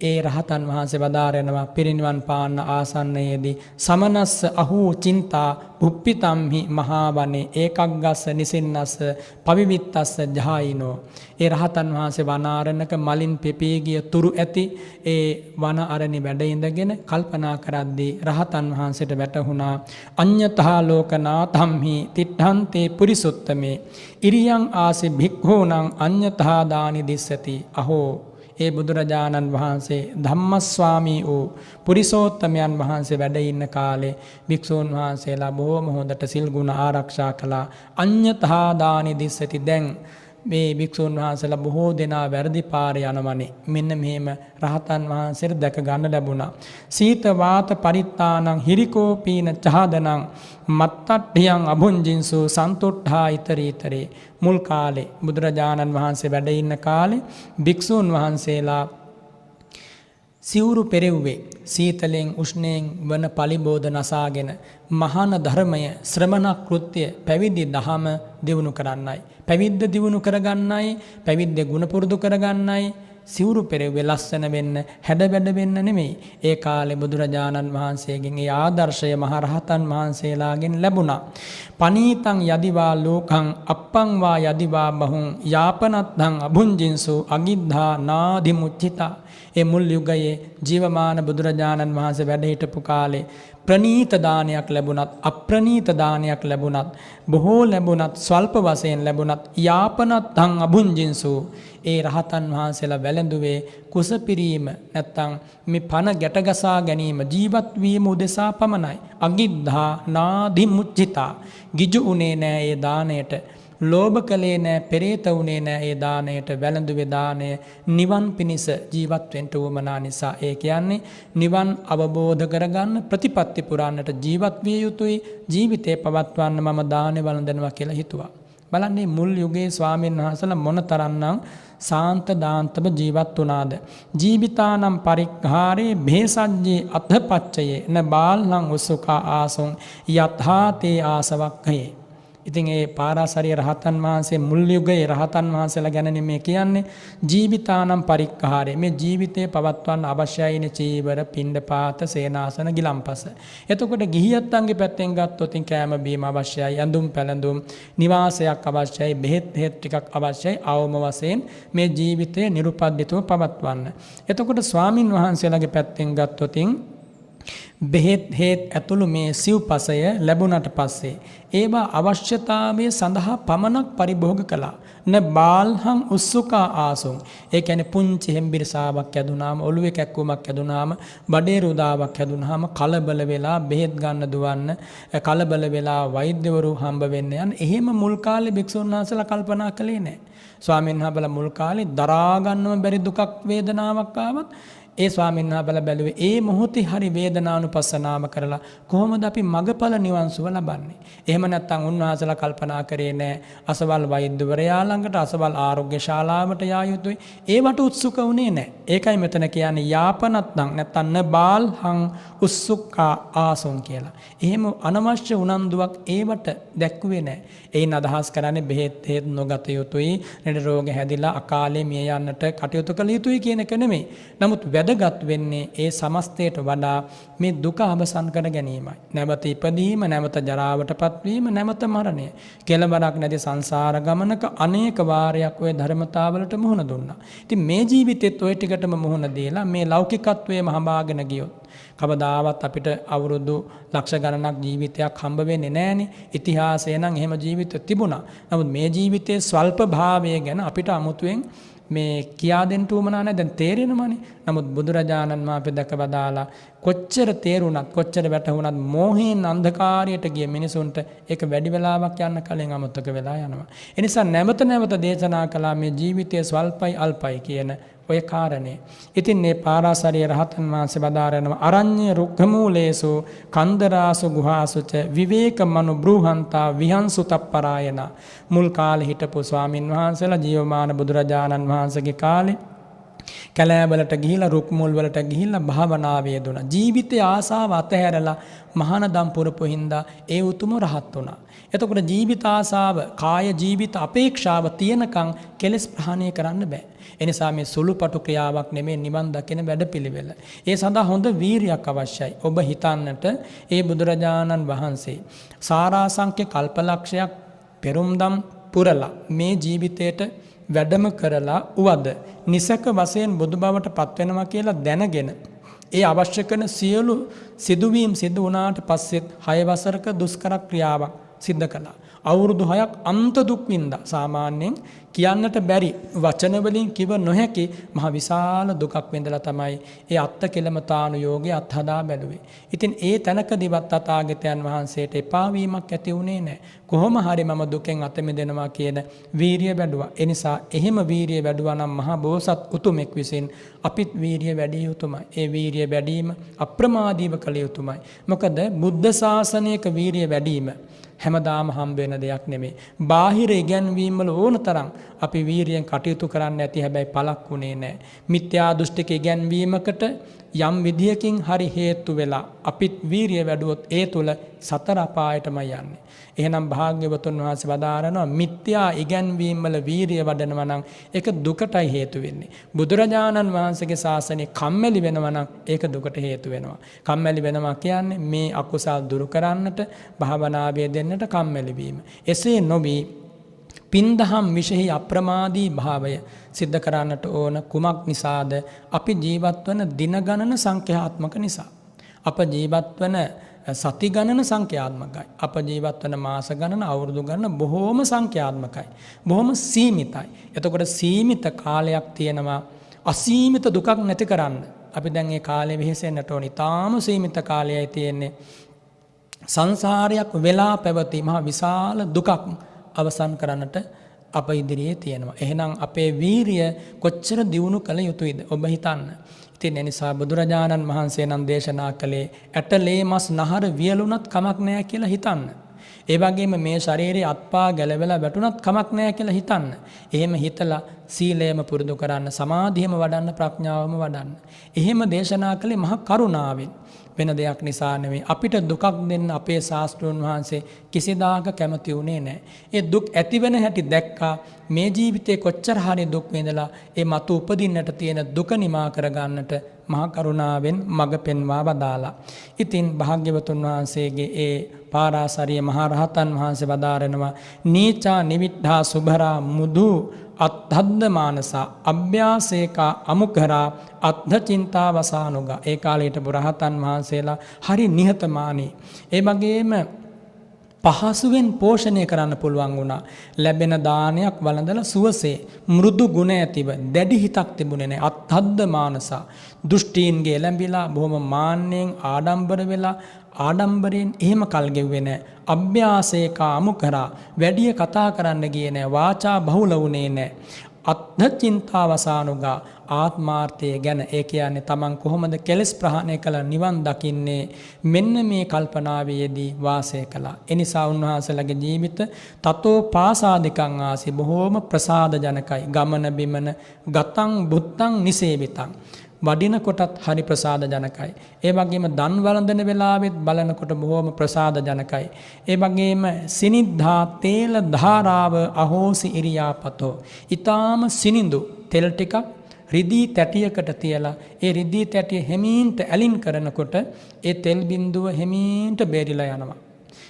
[SPEAKER 1] ඒ රහතන් වහන්සේ වදාරනවා පිරිනිවන් පාන්න ආසන්නයේදී සමනස්ස අහූ චින්තා උප්පිතම්හි මහාවනේ ඒකග්ගස්ස නිසින්නස්ස පවිවිත්තස්ස ජහායිනෝ. ඒ රහතන් වහන්සේ වනාරණක මලින් පෙපී ගිය තුරු ඇති ඒ වන අරණි වැඩ ඉඳගෙන කල්පනා කරද්දී රහතන් වහන්සේට වැටහුණා අඤ්ඤතහා ලෝකනාතම්හි තිට්ඨන්තේ පුරිසුත්තමේ ඉරියං ආසි භික්ඛූණං අඤ්ඤතහා දානි දිස්සති. අහෝ ඒ බුදුරජාණන් වහන්සේ ධම්මස්වාමී වූ පුරිසෝත්තමයන් වහන්සේ වැඩ ඉන්න කාලේ භික්ෂූන් වහන්සේලා බොහොම හොඳට සිල් ගුණ ආරක්ෂා කළා. අඤ්ඤතහා දානි දිස්සති. දැන් මේ භික්ෂූන් වහන්සේලා බොහෝ දෙනා වැරදි පාරේ යනවනේ. මෙන්න මෙහෙම රහතන් වහන්සේට දැක ගන්න ලැබුණා. සීත වාත පරිත්තානං හිරිකෝපීන චහදනං මත්තට්ඨියං අභුංජින්සු සන්තුට්ඨා ඊතරීතරේ. මුල් කාලේ බුදුරජාණන් වහන්සේ වැඩ ඉන්න කාලේ භික්ෂූන් වහන්සේලා සිවුරු පෙරෙව්වේ සීතලෙන් උෂ්ණයෙන් වන පලිබෝධ නසාගෙන මහාන ධර්මය, ශ්‍රමණ කෘත්‍ය, පැවිදි දහම දියුණු කරන්නයි, පැවිද්ද දියුණු කරගන්නයි, පැවිද්ද ගුණ පුරුදු කරගන්නයි සිවුරු පෙරෙව්වේ ලස්සන වෙන්න, හැඩ වැඩ වෙන්න නෙමෙයි. ඒ කාලේ බුදුරජාණන් වහන්සේගෙන් ඒ ආදර්ශය මහරහතන් වහන්සේලාගෙන් ලැබුණා. පනීතං යදිවා ලෝකං අප්පං වා යදිවා බහුං යාපනත්තං අභුංජින්සු අගිද්ධා නාදිමුච්චිතා. ඒ මුල් යුගයේ ජීවමාන බුදුරජාණන් වහන්සේ වැඩ හිටපු කාලේ ප්‍රනීත දානයක් ලැබුණත් අප්‍රනීත දානයක් ලැබුණත් බොහෝ ලැබුණත් ස්වල්ප වශයෙන් ලැබුණත් යාපනත් තං අභුංජින්සු ඒ රහතන් වහන්සේලා වැළඳුවේ කුසපිරීම නැත්තම් මේ පණ ගැටගසා ගැනීම ජීවත් වීම උදෙසා පමණයි. අගිද්ධා නාදි මුච්චිතා ගිජු උනේ නෑ ඒ දාණයට. ලෝභ කළේ නෑ පෙරේත උනේ නෑ ඒ දාණයට. වැළඳුවේ දාණය නිවන් පිණිස ජීවත් වෙන්න උවමනා නිසා. ඒ කියන්නේ නිවන් අවබෝධ කරගන්න ප්‍රතිපත්ති පුරන්නට ජීවත් විය යුතුයි. ජීවිතේ පවත්වන්න මම දාණය වළඳනවා කියලා හිතුවා. බලන්නේ මුල් යුගයේ ස්වාමීන් වහන්සේලා මොනතරම්නම් සාන්ත දාන්තව ජීවත් වුණාද. ජීවිතානම් පරික්ඛාරේ භේසජ්ජේ අත්ථපච්චයේ න බාල්ලං උසුකා ආසොං යථාතේ ආසවක්ඛයේ. ඉතින් ඒ පාරාසරිය රහතන් වහන්සේ මුල් යුගයේ රහතන් වහන්සේලා ගැන මේ කියන්නේ ජීවිතානම් පරික්ඛාරේ මේ ජීවිතේ පවත්වන්න අවශ්‍යයිනේ චීවර පිණ්ඩපාත සේනාසන ගිලම්පස. එතකොට ගිහියත්න්ගේ පැත්තෙන් ගත්තොත් කෑම බීම අවශ්‍යයි, ඇඳුම් පැළඳුම් නිවාසයක් අවශ්‍යයි, බෙහෙත් ටිකක් අවශ්‍යයි. අවම වශයෙන් මේ ජීවිතය නිරුපද්දිතව පවත්වන්න. එතකොට ස්වාමින් වහන්සේලාගේ පැත්තෙන් ගත්තොත් බෙහෙත් හේත් ඇතුළු මේ සිව්පසය ලැබුණට පස්සේ ඒවා අවශ්‍යතාවය සඳහා පමණක් පරිභෝග කළා. න බාල්හං උස්සුකා ආසුන්. ඒ කියන්නේ පුංචි හෙම්බිරිසාවක් ඇදුනාම ඔළුවේ කැක්කුමක් ඇදුනාම බඩේ රුදාවක් ඇදුනාම කලබල වෙලා බෙහෙත් ගන්න දුවන්න කලබල වෙලා වෛද්‍යවරු හම්බ වෙන්න යන එහෙම මුල් කාලේ භික්ෂුන් වහන්සේලා කල්පනා කළේ නැහැ. ස්වාමීන් වහන්සේලා මුල් කාලේ දරා ගන්නම බැරි දුකක් වේදනාවක් ආවත් ඒ ස්වාමීන් වහන්සේ බැලුවේ ඒ මොහොතේ හරි වේදනානුපස්සනාව කරලා කොහොමද අපි මගඵල නිවන් සුව ලබන්නේ. එහෙම නැත්නම් උන්වහන්සේලා කල්පනා කරේ නෑ අසවල් වෛද්‍යවරයා ළඟට අසවල් ආරෝග්‍ය ශාලාවට යා යුතුයි. ඒවට උත්සුක වුණේ නෑ. ඒකයි මෙතන කියන්නේ යාපනත්නම් නැත්නම් න බාල්හං උස්සුක්කා ආසොන් කියලා. එහෙම අනවශ්‍ය උනන්දුවක් ඒවට දැක්ුවේ නෑ. ඒන් අදහස් කරන්නේ බෙහෙත් හේත් නොගත යුතුයි, නේද රෝග හැදිලා අකාලේ මිය යන්නට කටයුතු කළ යුතුයි කියන එක නෙමෙයි. නමුත් වැදගත් වෙන්නේ ඒ සමස්තයට වඩා මේ දුක අවසන් කර ගැනීමයි. නැවත ඉපදීම, නැවත ජරාවටපත් වීම, නැවත මරණය. කෙලවරක් නැති සංසාර ගමනක අනේක වාරයක් ওই ධර්මතාවලට මුහුණ දුන්නා. ඉතින් මේ ජීවිතෙත් ওই ටිකටම මුහුණ දීලා මේ ලෞකිකත්වයේම හඹාගෙන ගියොත් කවදාවත් අපිට අවුරුදු ලක්ෂ ගණනක් ජීවිතයක් හම්බ වෙන්නේ නැහනේ. ඉතිහාසය නම් එහෙම ජීවිත තිබුණා. නමුත් මේ ජීවිතයේ ස්වල්ප භාවය ගැන අපිට අමුතුවෙන් මේ කියා දෙන්න උවමනා නැහැ. දැන් තේරෙනවනේ. නමුත් බුදුරජාණන් වහන්සේ දැකවදාලා කොච්චර තේරුණත් කොච්චර වැටහුණත් මෝහයෙන් අන්ධකාරයට ගිය මිනිසුන්ට ඒක වැඩි වෙලාවක් යන්න කලින් අමතක වෙලා යනවා. ඒ නිසා නැවත නැවත දේශනා කළා මේ ජීවිතය ස්වල්පයි අල්පයි කියන ඔය කාරණේ. ඉතින් මේ පාරාසරිය රහතන් වහන්සේ වදාරනවා අරඤ්‍ය රුක්ඛමූලේසු කන්දරාසු ගුහාසුච විවේකමනු බ්‍රූහන්තා විහංසු තප්පරායන. මුල් කාලේ හිටපු ස්වාමින් වහන්සේලා ජීවමාන බුදුරජාණන් වහන්සේගේ කාලේ කැලෑවලට ගිහිලා රුක් මුල් වලට ගිහිල්ලා භාවනාවේ යෙදුණා. ජීවිතයේ ආසාව අතහැරලා මහානදම් පුරපු හින්දා ඒ උතුම රහත් වුණා. එතකොට ජීවිත ආසාව, කාය ජීවිත අපේක්ෂාව තියනකම් කෙලෙස් ප්‍රහාණය කරන්න බෑ. එනිසා මේ සුළුපටු ක්‍රියාවක් නෙමෙයි නිවන් දකින වැඩපිළිවෙල. ඒ සඳහා හොඳ වීරියක් අවශ්‍යයි. ඔබ හිතන්නට ඒ බුදුරජාණන් වහන්සේ සාරාංශක කල්පලක්ෂයක් පෙරුම්දම් පුරලා මේ ජීවිතයට වැඩම කරලා උවද නිසක වශයෙන් බුදු බවට පත් වෙනවා කියලා දැනගෙන ඒ අවශ්‍ය කරන සියලු සිදුවීම් සිදු වුණාට පස්සෙත් 6 වසරක දුෂ්කර ක්‍රියාවක් සිද්ධ කළා. අවුරුදු 6ක් අන්ත දුක් විඳා. සාමාන්‍යයෙන් කියන්නට බැරි වචන වලින් කිව නොහැකි මහ විශාල දුකක් විඳලා තමයි ඒ අත්ත කෙලමතාණු යෝගේ අත්හදා බැලුවේ. ඉතින් ඒ තනකදීවත් තථාගතයන් වහන්සේට එපා වීමක් ඇති වුණේ නැහැ. කොහොම හරි මම දුකෙන් අත මිදෙනවා කියන වීරිය වැඩුවා. ඒ නිසා එහෙම වීරිය වැඩුවා නම් මහා බෝසත් උතුමෙක් විසින් අපිත් වීරිය වැඩි යුතුමයි. ඒ වීරිය වැඩිම අප්‍රමාදීව කළ යුතුමයි. මොකද බුද්ධ ශාසනයක වීරිය වැඩිම හැමදාම හම්බ වෙන දෙයක් නෙමෙයි. බාහිර ඉගැන්වීම් වල ඕන තරම් අපි වීරියෙන් කටයුතු කරන්න ඇති, හැබැයි පළක් වුණේ නැහැ. මිත්‍යා දෘෂ්ටික ඉගැන්වීමකට යම් විදියකින් හරි හේතු වෙලා අපිත් වීරිය වැඩුවොත් ඒ තුල සතර අපායටමයි යන්නේ. එහෙනම් භාග්‍යවතුන් වහන්සේ වදාරනවා මිත්‍යා ඉගැන්වීම් වල වීරිය වඩනවා නම් ඒක දුකටයි හේතු වෙන්නේ. බුදුරජාණන් වහන්සේගේ ශාසනය කම්මැලි වෙනවා නම් ඒක දුකට හේතු වෙනවා. කම්මැලි වෙනවා කියන්නේ මේ අකුසල් දුරු කරන්නට භාවනාවේ දෙන්නට කම්මැලි වීම. එසේ නොවි පින්දහම් විශේෂ අප්‍රමාදී භාවය සිද්ධ කරන්නට ඕන කුමක් නිසාද? අපි ජීවත් වන දින ගණන සංඛ්‍යාත්මක නිසා. අප ජීවත් වන සති ගණන සංඛ්‍යාත්මකයි. අප ජීවත් වන මාස ගණන, අවුරුදු ගණන බොහෝම සංඛ්‍යාත්මකයි. බොහොම සීමිතයි. එතකොට සීමිත කාලයක් තියෙනවා අසීමිත දුකක් නැති කරන්න. අපි දැන් මේ කාලේ වෙහෙසෙන්නට ඕනි. තාම සීමිත කාලයයි තියෙන්නේ. සංසාරයක් වෙලා පැවති මහ විශාල දුකක් අවසන් කරන්නට අප ඉදිරියේ තියෙනවා. එහෙනම් අපේ වීරිය කොච්චර දියුණු කළ යුතුයිද? ඔබ හිතන්න. ඉතින් ඒ නිසා බුදුරජාණන් වහන්සේ නම් දේශනා කළේ ඇටලේ මස් නහර වියලුණත් කමක් නැහැ කියලා හිතන්න. ඒ වගේම මේ ශරීරයේ අත්පා ගැලවෙලා වැටුණත් කමක් නැහැ කියලා හිතන්න. එහෙම හිතලා සීලයම පුරුදු කරන්න, සමාධියම වඩන්න, ප්‍රඥාවම වඩන්න. එහෙම දේශනා කළේ මහ කරුණාවෙන්. වෙන දෙයක් නිසා නෙවෙයි. අපිට දුකක් දෙන්න අපේ ශාස්ත්‍රඥ වහන්සේ කිසිදාක කැමති වුණේ නැහැ. ඒ දුක් ඇති වෙන හැටි දැක්කා. මේ ජීවිතේ කොච්චර හරි දුක් විඳලා ඒ මතු උපදින්නට තියෙන දුක නිමා කරගන්නට මහා කරුණාවෙන් මඟ පෙන්වා වදාලා. ඉතින් භාග්‍යවතුන් වහන්සේගේ ඒ පාරාසරිය මහා රහතන් වහන්සේ වදාරනවා නීචා නිවිද්ධා සුභරා මුදු අත්හද්ද මානසා අභ්‍යාසේකා අමුකරා අත්ධ චින්තා වසානුගා. ඒ කාලේ හිටපු රහතන් වහන්සේලා හරි නිහතමානී. ඒ වගේම පහසුවෙන් පෝෂණය කරන්න පුළුවන් වුණා. ලැබෙන දානයක් වළඳලා සුවසේ මෘදු ගුණ ඇතිව දැඩි හිතක් තිබුණේ නැහැ. අත්හද්ද මානසා දෘෂ්ටීන්ගේ එළඹිලා බොහොම මාන්නෙන් ආඩම්බර වෙලා ආඩම්බරයෙන් එහෙම කල් ගෙව්වේ නැහැ. අභ්‍යාසේකා අමුකරා වැඩි කතා කරන්න ගියේ නැහැ. වාචා බහුල වුණේ නැහැ. අත්ථ චින්තාවසානුගා ආත්මාර්ථය ගැන ඒ කියන්නේ තමන් කොහොමද කෙලස් ප්‍රහාණය කළ නිවන් දකින්නේ මෙන්න මේ කල්පනාවේදී වාසය කළා. ඒ නිසා උන්වහන්සේලාගේ ජීවිත තතෝ පාසාදිකං ආසි බොහෝම ප්‍රසාද ජනකයි. ගමන බිමන ගතං බුත්තං නිසේවිතං වඩින කොටත් හරි ප්‍රසාද ජනකයි. ඒ වගේම දන් වළඳන වෙලාවෙත් බලනකොට බොහොම ප්‍රසාද ජනකයි. ඒ වගේම සිනිද්ධා තේල ධාරාව අහෝසි ඉරියාපතෝ. ඊටාම සිනිඳු තෙල් ටිකක් රිදී තැටියකට තියලා ඒ රිදී තැටිය හැමීන්ට ඇලින් කරනකොට ඒ තෙල් බිඳුව හැමීන්ට බේරිලා යනවා.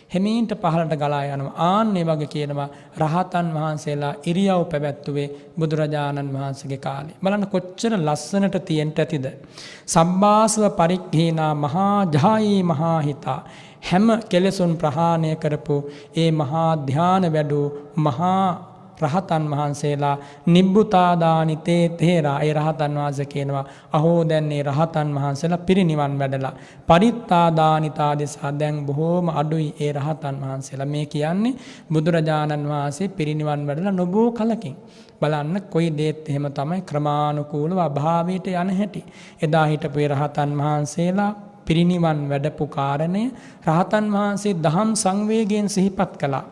[SPEAKER 1] හැමීන්ට පහළට ගලා යනවා. ආන්නේ වගේ කියනවා රහතන් වහන්සේලා ඉරියව් පැවැත්තුවේ බුදුරජාණන් වහන්සේගේ කාලේ. බලන්න කොච්චර ලස්සනට තියෙන්න ඇතිද. සබ්බාසව පරික්ඛේනා මහා ජායී මහා හිතා. හැම කෙලෙසුන් ප්‍රහාණය කරපු ඒ මහා ධාන වැඩූ මහා රහතන් වහන්සේලා නිබ්බුතාදානිතේ තේරා. ඒ රහතන් වහන්සේ කියනවා අහෝ දැන් මේ රහතන් වහන්සේලා පිරිනිවන් වැඩලා පරිත්තාදානිතාදෙසා දැන් බොහෝම අඩුයි ඒ රහතන් වහන්සේලා. මේ කියන්නේ බුදුරජාණන් වහන්සේ පිරිනිවන් වැඩලා නොබෝ කලකින්. බලන්න කොයි දේත් එහෙම තමයි ක්‍රමානුකූලව අභාවයට යන හැටි. එදා හිටපු ඒ රහතන් වහන්සේලා පිරිනිවන් වැඩපු කාරණය රහතන් වහන්සේ දහම් සංවේගයෙන් සිහිපත් කළා.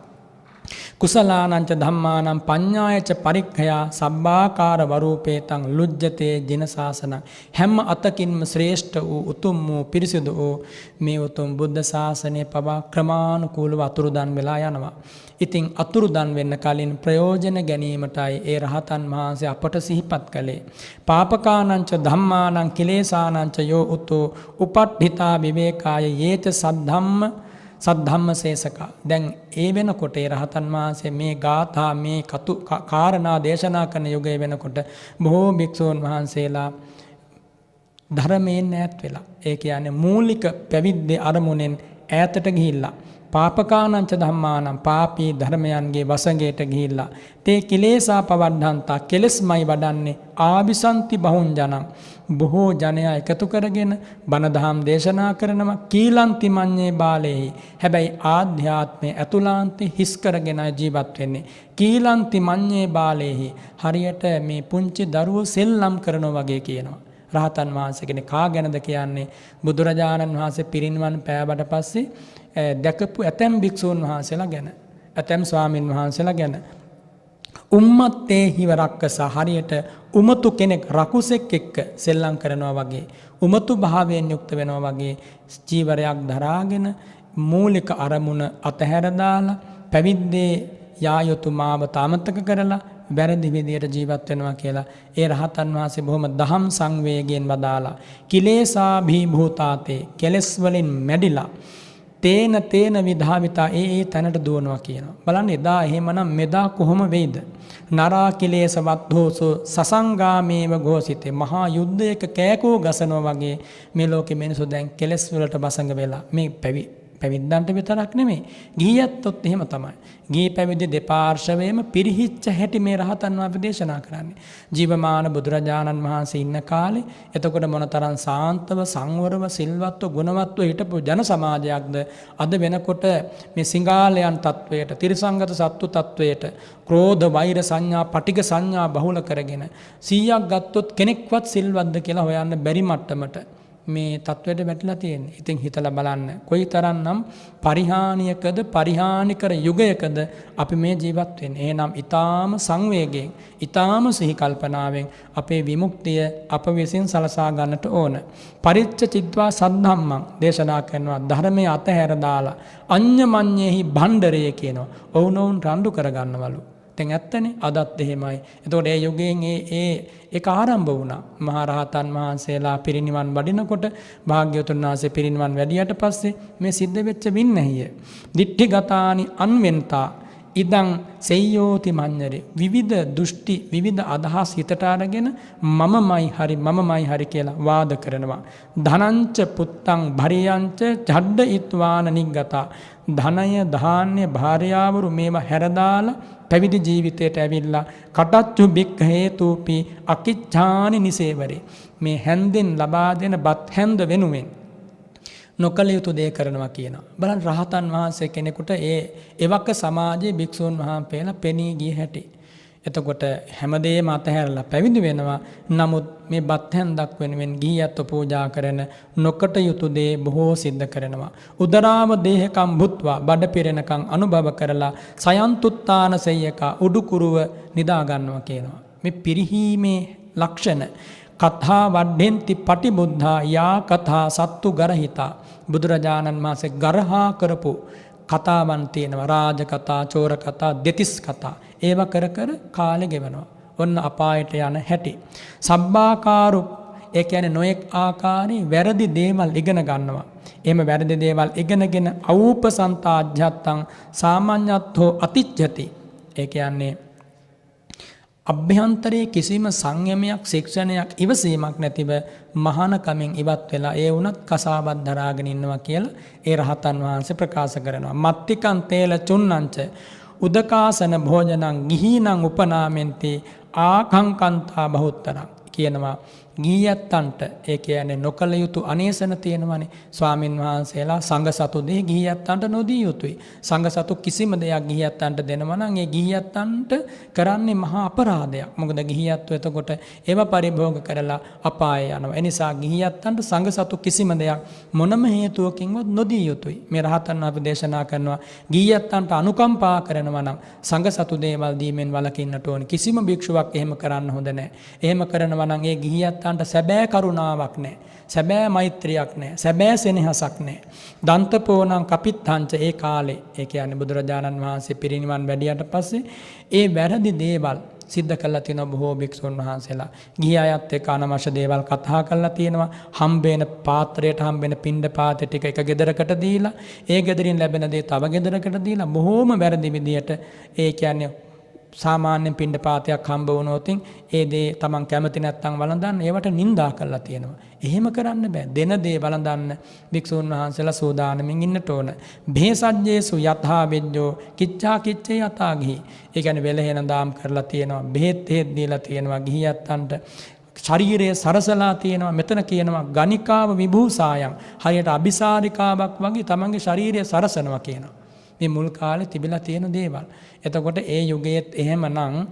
[SPEAKER 1] කුසලානංච ධම්මානං පඤ්ඤායච පරික්ඛයා සබ්බාකාර වරූපේතං ලුජ්ජතේ ජින ශාසනං. හැම අතකින්ම ශ්‍රේෂ්ඨ වූ උතුම් වූ පිරිසිදු වූ මේ උතුම් බුද්ධ ශාසනය පවා ක්‍රමානුකූලව අතුරුදන් වෙලා යනවා. ඉතින් අතුරුදන් වෙන්න කලින් ප්‍රයෝජන ගැනීමටයි ඒ රහතන් වහන්සේ අපට සිහිපත් කළේ. පාපකානංච ධම්මානං කිලේසානංච යෝ උතෝ උපට්ඨිතා විවේකාය යේච සද්ධම්ම සද්ධම්මසේසක. දැන් ඒ වෙනකොට ඒ රහතන් වහන්සේ මේ ගාථා මේ කාරණා දේශනා කරන යුගය වෙනකොට බොහෝ භික්ෂූන් වහන්සේලා ධර්මයෙන් ඈත් වෙලා. ඒ කියන්නේ මූලික පැවිද්දේ අරමුණෙන් ඈතට ගිහිල්ලා පාපකානංච ධම්මානම් පාපී ධර්මයන්ගේ වසඟයට ගිහිල්ලා තේ කිලේසා පවඩ්ඩන්තා කෙලස්මයි වඩන්නේ ආවිසන්ති බහුංජනම් බොහෝ ජනයා එකතු කරගෙන බණ දහම් දේශනා කරනවා කීලන්ති මඤ්ඤේ බාලේහි. හැබැයි ආධ්‍යාත්මයේ ඇතුළාන්තේ හිස් කරගෙන ජීවත් වෙන්නේ. කීලන්ති මඤ්ඤේ බාලේහි හරියට මේ පුංචි දරුවෝ සෙල්ලම් කරනවා වගේ කියනවා. රහතන් වහන්සේ කෙනෙක් කා ගැනද කියන්නේ බුදුරජාණන් වහන්සේ පිරිනිවන් පෑවට පස්සේ දැකපු ඇතැම් භික්ෂූන් වහන්සේලා ගැන, ඇතැම් ස්වාමින් වහන්සේලා ගැන. උම්මත්තේ හිව රක්කස හරියට උමතු කෙනෙක් රකුසෙක් එක්ක සෙල්ලම් කරනවා වගේ, උමතු භාවයෙන් යුක්ත වෙනවා වගේ ජීවරයක් දරාගෙන මූලික අරමුණ අතහැර දාලා පැවිද්දේ යා යුතු මාවත අමතක කරලා වැරදි විදියට ජීවත් වෙනවා කියලා ඒ රහතන් වහන්සේ බොහොම දහම් සංවේගයෙන් වදාලා කිලේසා භීභූතාතේ කෙලස් වලින් මැඩිලා තේන තේන විධාවිතා ඒ තැනට දුවනවා කියනවා. බලන්න එදා එහෙමනම් මෙදා කොහොම වෙයිද? නරා කිලේශ වද්ධෝසෝ සසංගාමේව ഘോසිතේ මහා යුද්ධයක කෑකෝ ගසනවා වගේ මේ ලෝකෙ මිනිස්සු දැන් කෙලස් වලට බසඟ වෙලා මේ පැවිද්දන්ට විතරක් නෙමෙයි ගිහියත්ොත් එහෙම තමයි. ගිහි පැවිදි දෙපාර්ශවයේම පිරිහිච්ච හැටි මේ රහතන් වහන්සේ දේශනා කරන්නේ. ජීවමාන බුදුරජාණන් වහන්සේ ඉන්න කාලේ එතකොට මොනතරම් සාන්තව සංවරව සිල්වත්ව ගුණවත්ව හිටපු ජන සමාජයක්ද අද වෙනකොට මේ සිංහාලයන් තත්වයට තිරසංගත සත්තු තත්වයට ක්‍රෝධ වෛර සංඥා පටිඝ සංඥා බහුල කරගෙන 100ක් ගත්තොත් කෙනෙක්වත් සිල්වත්ද කියලා හොයන්න බැරි මට්ටමට මේ තත්වයට වැටලා තියෙන්නේ. ඉතින් හිතලා බලන්න කොයිතරම්නම් පරිහානියකද පරිහානිකර යුගයකද අපි මේ ජීවත් වෙන්නේ. එහෙනම් ඊටාම සංවේගයෙන් ඊටාම සිහි කල්පනාවෙන් අපේ විමුක්තිය අප විසින් සලසා ගන්නට ඕන. පරිච්ඡ චිත්වා සද්ධම්මං දේශනා කරනවා ධර්මයේ අතහැර දාලා අඤ්ඤමඤ්ඤෙහි භණ්ඩරය කියනවා. ඔවුනොවුන් රණ්ඩු කරගන්නවලු. දැන් ඇත්තනේ අදත් එහෙමයි. එතකොට ඒ යුගයෙන් ඒක ආරම්භ වුණා. මහා රහතන් වහන්සේලා පිරිනිවන් වඩිනකොට භාග්‍යවතුන් වහන්සේ පිරිනිවන් වැඩියට පස්සේ මේ සිද්ධ වෙච්ච වින්නැහිය. දිට්ඨිගතානි අන්වෙන්තා ඉදං සෙය්‍යෝති මඤ්ඤරේ විවිධ දෘෂ්ටි විවිධ අදහස් හිතට අරගෙන මමමයි හරි කියලා වාද කරනවා. ධනංච පුත්තං භරියංච ජඩ ඉත්වාන නිග්ගතා ධනය ධාන්‍ය භාර්යාවරු මේවා හැරදාලා පැවිදි ජීවිතයට ඇවිල්ලා කටච්චු බික් හේතුපි අකිච්ඡානි නිසේවරේ මේ හැන්දෙන් ලබා දෙන බත් හැන්ද වෙනුවෙන් නොකල යුතු දේ කරනවා කියනවා. බලන්න රහතන් වහන්සේ කෙනෙකුට එවක සමාජයේ භික්ෂුන් වහන්සේලා පෙනී ගිය හැටි. එතකොට හැමදේම අතහැරලා පැවිදි වෙනවා. නමුත් මේ බත් හැන්දක් වෙනුවෙන් ගිහියත්ව පූජා කරන නොකට යුතු දේ බොහෝ සිද්ධ කරනවා. උදරාම දේහකම් භුත්වා බඩ පිරෙනකම් අනුභව කරලා සයන්තුත්තාන සෙය්‍යක උඩුකුරුව නිදා ගන්නවා කියනවා. මේ පිරිහීමේ ලක්ෂණ කතා වඩ්ඩෙන්ති පටිබුද්ධා යා කතා සත්තු ගරහිතා බුදුරජාණන් වහන්සේ ගරහා කරපු කතාවන් තියෙනවා. රාජ කතා, චෝර කතා, දෙතිස් කතා. ඒව කර කර කාලේ ගෙවනවා. ඔන්න අපායට යන හැටි. සබ්බාකාරු ඒ කියන්නේ නොඑක් ආකාරي වැරදි දේවල් ඉගෙන ගන්නවා. එහෙම වැරදි දේවල් ඉගෙනගෙන අවූපසන්තාජ්ජත්තං සාමාන්‍යත්වෝ අතිච්ඡති. ඒ කියන්නේ අභ්‍යන්තරයේ කිසිම සංයමයක් ශික්ෂණයක් ඉවසීමක් නැතිව මහානකමින් ඉවත් වෙලා ඒ වුණත් කසාවත් දරාගෙන ඉන්නවා කියලා ඒ රහතන් වහන්සේ ප්‍රකාශ කරනවා. මත්තිකං තේල චුන්නංච උදකාසන භෝජනං ගිහිනං උපනාමෙන්ති ආකංකන්තා බහුත්තරං කියනවා. ගිහියත්තන්ට ඒ කියන්නේ නොකල යුතු අනේසන තියෙනවනේ. ස්වාමින් වහන්සේලා සංඝ සතු දෙහි ගිහියත්තන්ට නොදී යුතුයි. සංඝ සතු කිසිම දෙයක් ගිහියත්තන්ට දෙනවා නම් ඒ ගිහියත්තන්ට කරන්නේ මහා අපරාධයක්. මොකද ගිහියත්ව එතකොට ඒව පරිභෝග කරලා අපාය යනවා. ඒ නිසා ගිහියත්තන්ට සංඝ සතු කිසිම දෙයක් මොනම හේතුවකින්වත් නොදී යුතුයි. මේ රහතන් වහන්සේ දේශනා කරනවා ගිහියත්තන්ට අනුකම්පා කරනවා නම් සංඝ සතු දේවල් දීමෙන් වළකින්නට ඕනේ. කිසිම භික්ෂුවක් එහෙම කරන්න හොඳ නැහැ. එහෙම කරනවා නම් ඒ ගිහියත්තන්ට සැබෑ කරුණාවක් නැහැ. සැබෑ මෛත්‍රියක් නැහැ. සැබෑ සෙනෙහසක් නැහැ. දන්තපෝණං කපිත්තංච ඒ කාලේ ඒ කියන්නේ බුදුරජාණන් වහන්සේ පිරිනිවන් වැඩියට පස්සේ ඒ වැරදි දේවල් සිද්ධ කළා තියෙනවා බොහෝ භික්ෂුන් වහන්සේලා. ගිහි අයත් එක්ක අනවශ්‍ය දේවල් කතා කරලා තියෙනවා. හම්බෙන පාත්‍රයට හම්බෙන පින්ඩ පාත්‍රය ටික එක ගෙදරකට දීලා ඒ ගෙදරින් ලැබෙන දේ තව ගෙදරකට දීලා බොහෝම වැරදි විදියට ඒ කියන්නේ සාමාන්‍ය පින්ඩ පාතයක් හම්බ වුණොත් ඒ දේ තමන් කැමති නැත්නම් වළඳන්න ඒවට නිඳා කරලා තියෙනවා. එහෙම කරන්න බෑ. දෙන දේ වළඳන්න භික්ෂුන් වහන්සේලා සූදානමින් ඉන්නට ඕන. බේසජ්ජේසු යථා වෙජ්ජෝ කිච්ඡා කිච්ඡේ යථා ගිහි. ඒ කියන්නේ වෙලහෙන දාම් කරලා තියෙනවා. බෙහෙත් හේත් දීලා තියෙනවා ගිහියත්තන්ට. ශරීරයේ සරසලා තියෙනවා. මෙතන කියනවා ගණිකාව විභූසායන්. හරියට අபிසාරිකාවක් වගේ තමන්ගේ ශරීරය සරසනවා කියනවා. මේ මුල් කාලේ තිබිලා තියෙන දේවල්. එතකොට ඒ යුගයේත් එහෙමනම්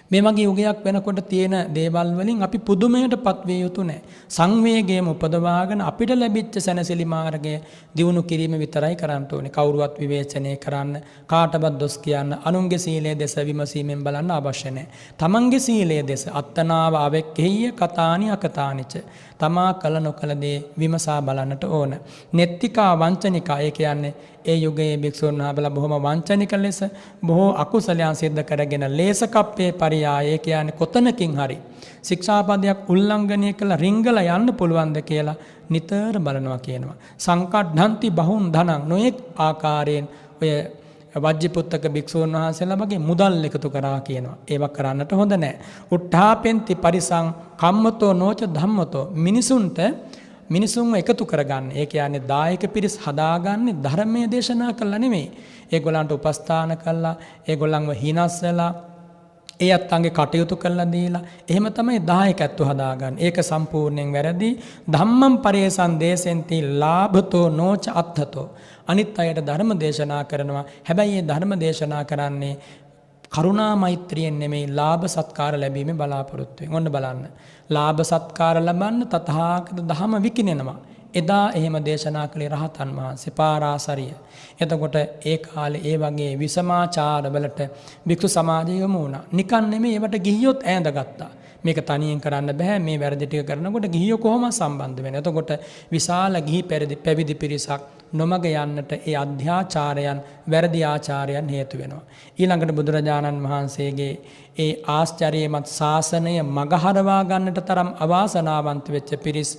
[SPEAKER 1] මේ වගේ යුගයක් වෙනකොට තියෙන දේවල් වලින් අපි පුදුමයටපත් විය යුතු නැහැ. සංවේගයම උපදවාගෙන අපිට ලැබිච්ච සැනසෙලි මාර්ගය දියුණු කිරීම විතරයි කරන්න ඕනේ. කවුරුවත් විවේචනය කරන්න, කාටවත් දොස් කියන්න, අනුන්ගේ සීලය දෙස විමසීමෙන් බලන්න අවශ්‍ය නැහැ. තමන්ගේ සීලය දෙස අත්තනාව අවෙක්කෙහිය කතානි අකතානිච. තමා කල නොකල දේ විමසා බලන්නට ඕන. නෙත්තිකා වංචනිකා ඒ කියන්නේ ඒ යුගයේ භික්ෂුන් වහන්සේලා බොහොම වංචනික ලෙස බොහෝ අකුසලයන් සිද්ධ කරගෙන ලේස කප්පේ පරියාය කියන්නේ කොතනකින් හරි ශික්ෂාපදයක් උල්ලංඝනය කළ රිංගලා යන්න පුළුවන්ද කියලා නිතර බලනවා කියනවා. සංකඩ්ඩන්ති බහුන් ධනං නොයෙක් ආකාරයෙන් ඔය වජ්ජිපුත්තක භික්ෂූන් වහන්සේලා වගේ මුදල් එකතු කරා කියනවා. ඒව කරන්නට හොඳ නැහැ. උට්ඨාපෙන්ති පරිසං කම්මතෝ නොච ධම්මතෝ මිනිසුන්ව එකතු කරගන්න. ඒ කියන්නේ දායක පිරිස් හදාගන්නේ ධර්මයේ දේශනා කළා නෙමෙයි. ඒගොල්ලන්ට උපස්ථාන කළා, ඒගොල්ලන්ව හිනස්සලා, ඒ අත්තන්ගේ කටයුතු කළා දීලා එහෙම තමයි දායකත්ව හදාගන්නේ. ඒක සම්පූර්ණයෙන් වැරදි. ධම්මං පරේසං දේසෙන්ති ලාභතෝ නොච අත්ථතෝ. අනිත් අයට ධර්ම දේශනා කරනවා. හැබැයි මේ ධර්ම දේශනා කරන්නේ කරුණා මෛත්‍රියෙන් නෙමෙයි ලාභ සත්කාර ලැබීමේ බලාපොරොත්තු වෙන. ඔන්න බලන්න. ලාභ සත්කාර ලබන්න තථාගත ධම විකිනෙනවා. එදා එහෙම දේශනා කළේ රහතන් වහන්සේ පාරාසරිය. එතකොට ඒ කාලේ ඒ වගේ විසමාචාර වලට භික්ෂු සමාජය යොමු වුණා. නිකන් නෙමෙයි ඒවට ගිහියොත් ඈඳගත්තා. මේක තනියෙන් කරන්න බෑ. මේ වැරදි ටික කරනකොට ගිහියෝ කොහොම සම්බන්ධ වෙන්නේ? එතකොට විශාල ගිහි පැවිදි පිරිසක් නොමග යන්නට ඒ අධ්‍යාචාරයන් වැරදි ආචාරයන් හේතු වෙනවා. ඊළඟට බුදුරජාණන් වහන්සේගේ ඒ ආශ්චර්යමත් ශාසනය මගහරවා ගන්නට තරම් අවාසනාවන්ත වෙච්ච පිරිස්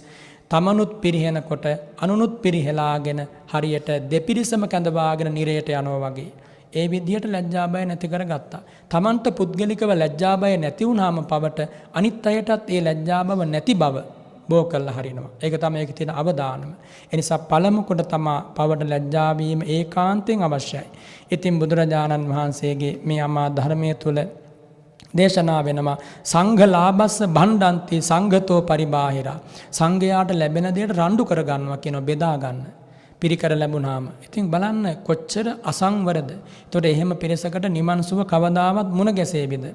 [SPEAKER 1] තමනුත් පිරිහෙනකොට අනුනුත් පිරිහෙලාගෙන හරියට දෙපිරිසම කැඳවාගෙන නිරයට යනවා වගේ. ඒ විදිහට ලැජ්ජා බය නැති කරගත්තා. තමන්ට පුද්ගලිකව ලැජ්ජා බය නැති වුණාම පවට අනිත් අයටත් ඒ ලැජ්ජා බව නැති බව බෝ කරලා හරිනවා. ඒක තමයි ඒකේ තියෙන අවදානම. ඒ නිසා පළමු කොට තමා පවට ලැජ්ජා වීම ඒකාන්තයෙන් අවශ්‍යයි. ඉතින් බුදුරජාණන් වහන්සේගේ මේ අමා ධර්මයේ තුල දේශනා වෙනවා සංඝලාභස්ස භණ්ඩන්ති සංඝතෝ පරිබාහිරා. සංඝයාට ලැබෙන දේට රණ්ඩු කරගන්නවා කියනවා, බෙදා ගන්න. පිරිකර ලැබුණාම. ඉතින් බලන්න කොච්චර අසංවරද. ඒතකොට එහෙම පිරිසකට නිවන් සුව කවදාවත් මුණ ගැසේවිද?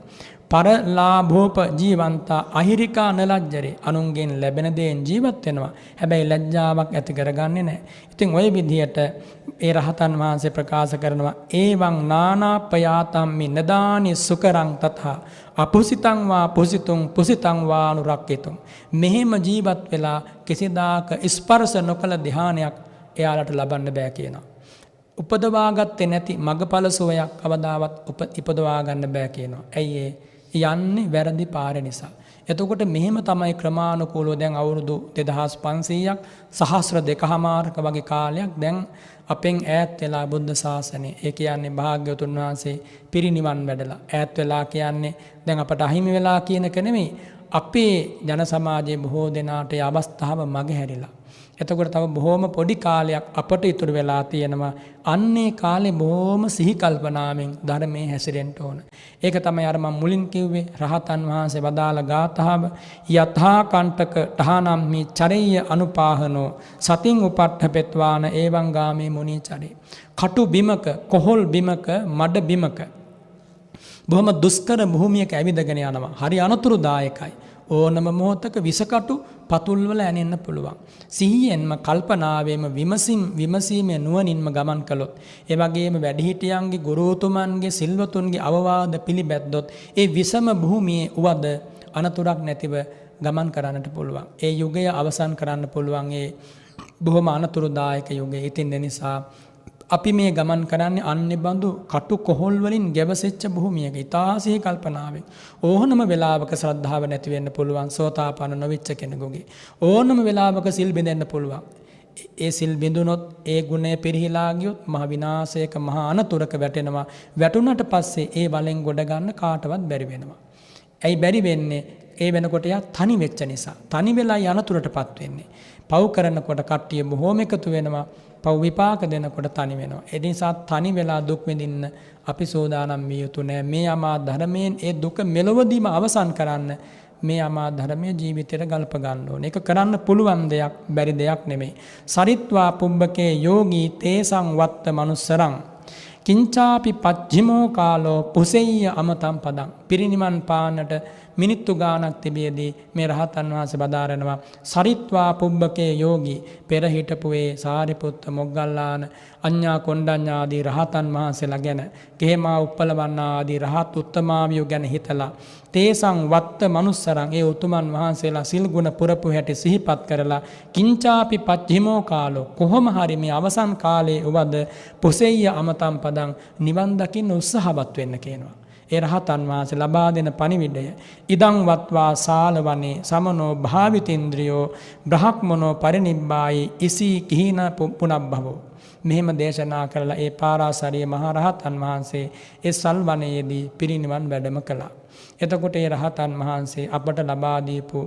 [SPEAKER 1] පරලාභෝප ජීවන්තා අහිරිකා නලජ්ජරේ. අනුන්ගෙන් ලැබෙන දේෙන් ජීවත් වෙනවා. හැබැයි ලැජ්ජාවක් ඇති කරගන්නේ නැහැ. ඉතින් ওই විදිහට ඒ රහතන් වහන්සේ ප්‍රකාශ කරනවා ඒවං නානාපයාතම්මි නදානි සුකරං තථා අපුසිතං වා පුසිතං වා අනුරක්කිතුම්. මෙහෙම ජීවත් වෙලා කිසිදාක ස්පර්ශ නොකළ ධානයක් එයාලට ලබන්න බෑ කියනවා. උපදවාගත්තේ නැති මගඵල සෝයක් කවදාවත් ඉපදවා ගන්න බෑ කියනවා. ඇයි යන්නේ වැරදි පාර නිසා. එතකොට මෙහෙම තමයි ක්‍රමානුකූලව දැන් අවුරුදු 2500ක් සහස්‍ර දෙකමාරක වගේ කාලයක් දැන් අපෙන් ඈත් වෙලා බුද්ධ ශාසනය. ඒ කියන්නේ භාග්‍යවතුන් වහන්සේ පිරිනිවන් වැඩලා ඈත් වෙලා කියන්නේ දැන් අපට අහිමි වෙලා කියන එක නෙමෙයි. අපේ ජන සමාජයේ බොහෝ දෙනාට ඒ අවස්ථාව මගහැරිලා. එතකොට තව බොහොම පොඩි කාලයක් අපට ඉතුරු වෙලා තියෙනවා. අන්නේ කාලේ බොහොම සිහි කල්පනාවෙන් ධර්මයේ හැසිරෙන්න ඕන. ඒක තමයි අර මම මුලින් කිව්වේ රහතන් වහන්සේ වදාළ ගාථාව යථා කණ්ඨක තහනම් මේ චරෙය්‍ය අනුපාහනෝ සතින් උපට්ඨපෙත්වාන එවං ගාමේ මුනි චරේ. කටු බිමක, කොහොල් බිමක, මඩ බිමක බොහොම දුෂ්කර භූමියක ඇවිදගෙන යනවා. හරි අනතුරුදායකයි. ඕනම මොහොතක විසකටු පතුල් වල ඇනෙන්න පුළුවන්. සිහියෙන්ම කල්පනාවෙම විමසීමේ නුවණින්ම ගමන් කළොත්, ඒ වගේම වැඩිහිටියන්ගේ ගුරුතුමන්ගේ සිල්වතුන්ගේ අවවාද පිළිබැද්දොත් ඒ විසම භූමියේ උවද අනතුරක් නැතිව ගමන් කරන්නට පුළුවන්. ඒ යුගය අවසන් කරන්න පුළුවන්. ඒ බොහොම අනතුරුදායක යුගය. ඉතින් ඒ නිසා අපි මේ ගමන් කරන්නේ අන්නේ බඳු කටු කොහොල් වලින් ගැවසෙච්ච භූමියක. ඊතාසිහි කල්පනාවෙන් ඕනම වෙලාවක ශ්‍රද්ධාව නැති වෙන්න පුළුවන්. සෝතාපන්න නොවිච්ච කෙනෙකුගේ ඕනම වෙලාවක සිල් බිඳෙන්න පුළුවන්. ඒ සිල් බිඳුනොත් ඒ ගුණය පිරිහිලා ගියොත් මහ විනාශයක මහ අනතුරක වැටෙනවා. වැටුණට පස්සේ ඒ වලෙන් ගොඩ ගන්න කාටවත් බැරි වෙනවා. ඇයි බැරි වෙන්නේ? ඒ වෙනකොට යා තනි වෙච්ච නිසා. තනි වෙලා අනතුරටපත් වෙන්නේ. පව් කරනකොට කට්ටිය බොහොම එකතු වෙනවා. පව් විපාක දෙනකොට තනි වෙනවා. ඒ නිසා තනි වෙලා දුක් විඳින්න අපි සෝදානම් විය යුතු නෑ. මේ අමා ධර්මයෙන් ඒ දුක මෙලොවදීම අවසන් කරන්න මේ අමා ධර්මයේ ජීවිතයට ගල්ප ගන්න ඕනේ. ඒක කරන්න පුළුවන් දෙයක්, බැරි දෙයක් නෙමෙයි. සරිත්වා පුබ්බකේ යෝගී තේසං වත්ත මනුස්සරං කිංචාපි පච්චිමෝ කාලෝ පුසෙය්‍ය අමතම් පදං. පිරිනිවන් පානට මිනිත්තු ගානක් තිබියදී මේ රහතන් වහන්සේ බදාරනවා සරිත්වා පුබ්බකේ යෝගී පෙර හිටපු ඒ සාරිපුත්ත මොග්ගල්ලාන අඤ්ඤා කොණ්ඩඤ්ඤා ආදී රහතන් වහන්සේලා ගැන, කේමා උප්පලවන්නා ආදී රහත් උත්තමාවියෝ ගැන හිතලා තේසං වත්ත මනුස්සරං ඒ උතුමන් වහන්සේලා සිල් ගුණ පුරපු හැටි සිහිපත් කරලා කිංචාපි පච්චිමෝ කාලෝ කොහොම හරි මේ අවසන් කාලයේ උවද පුසෙය්‍ය අමතම් පදං නිවන් දකින්න උත්සාහවත් වෙන්න කියනවා. ඒ රහතන් වහන්සේ ලබා දෙන පණිවිඩය ඉදං වත්වා සාලවනේ සමනෝ භාවිතේන්ද්‍රියෝ බ්‍රහ්මනෝ පරිනිබ්බායි ඉසී කිහින පුනබ්බවෝ. මෙහෙම දේශනා කරලා ඒ පාරාසරිය මහ රහතන් වහන්සේ ඒ සල්වනයේදී පිරිනිවන් වැඩම කළා. එතකොට ඒ රහතන් වහන්සේ අපට ලබා දීපු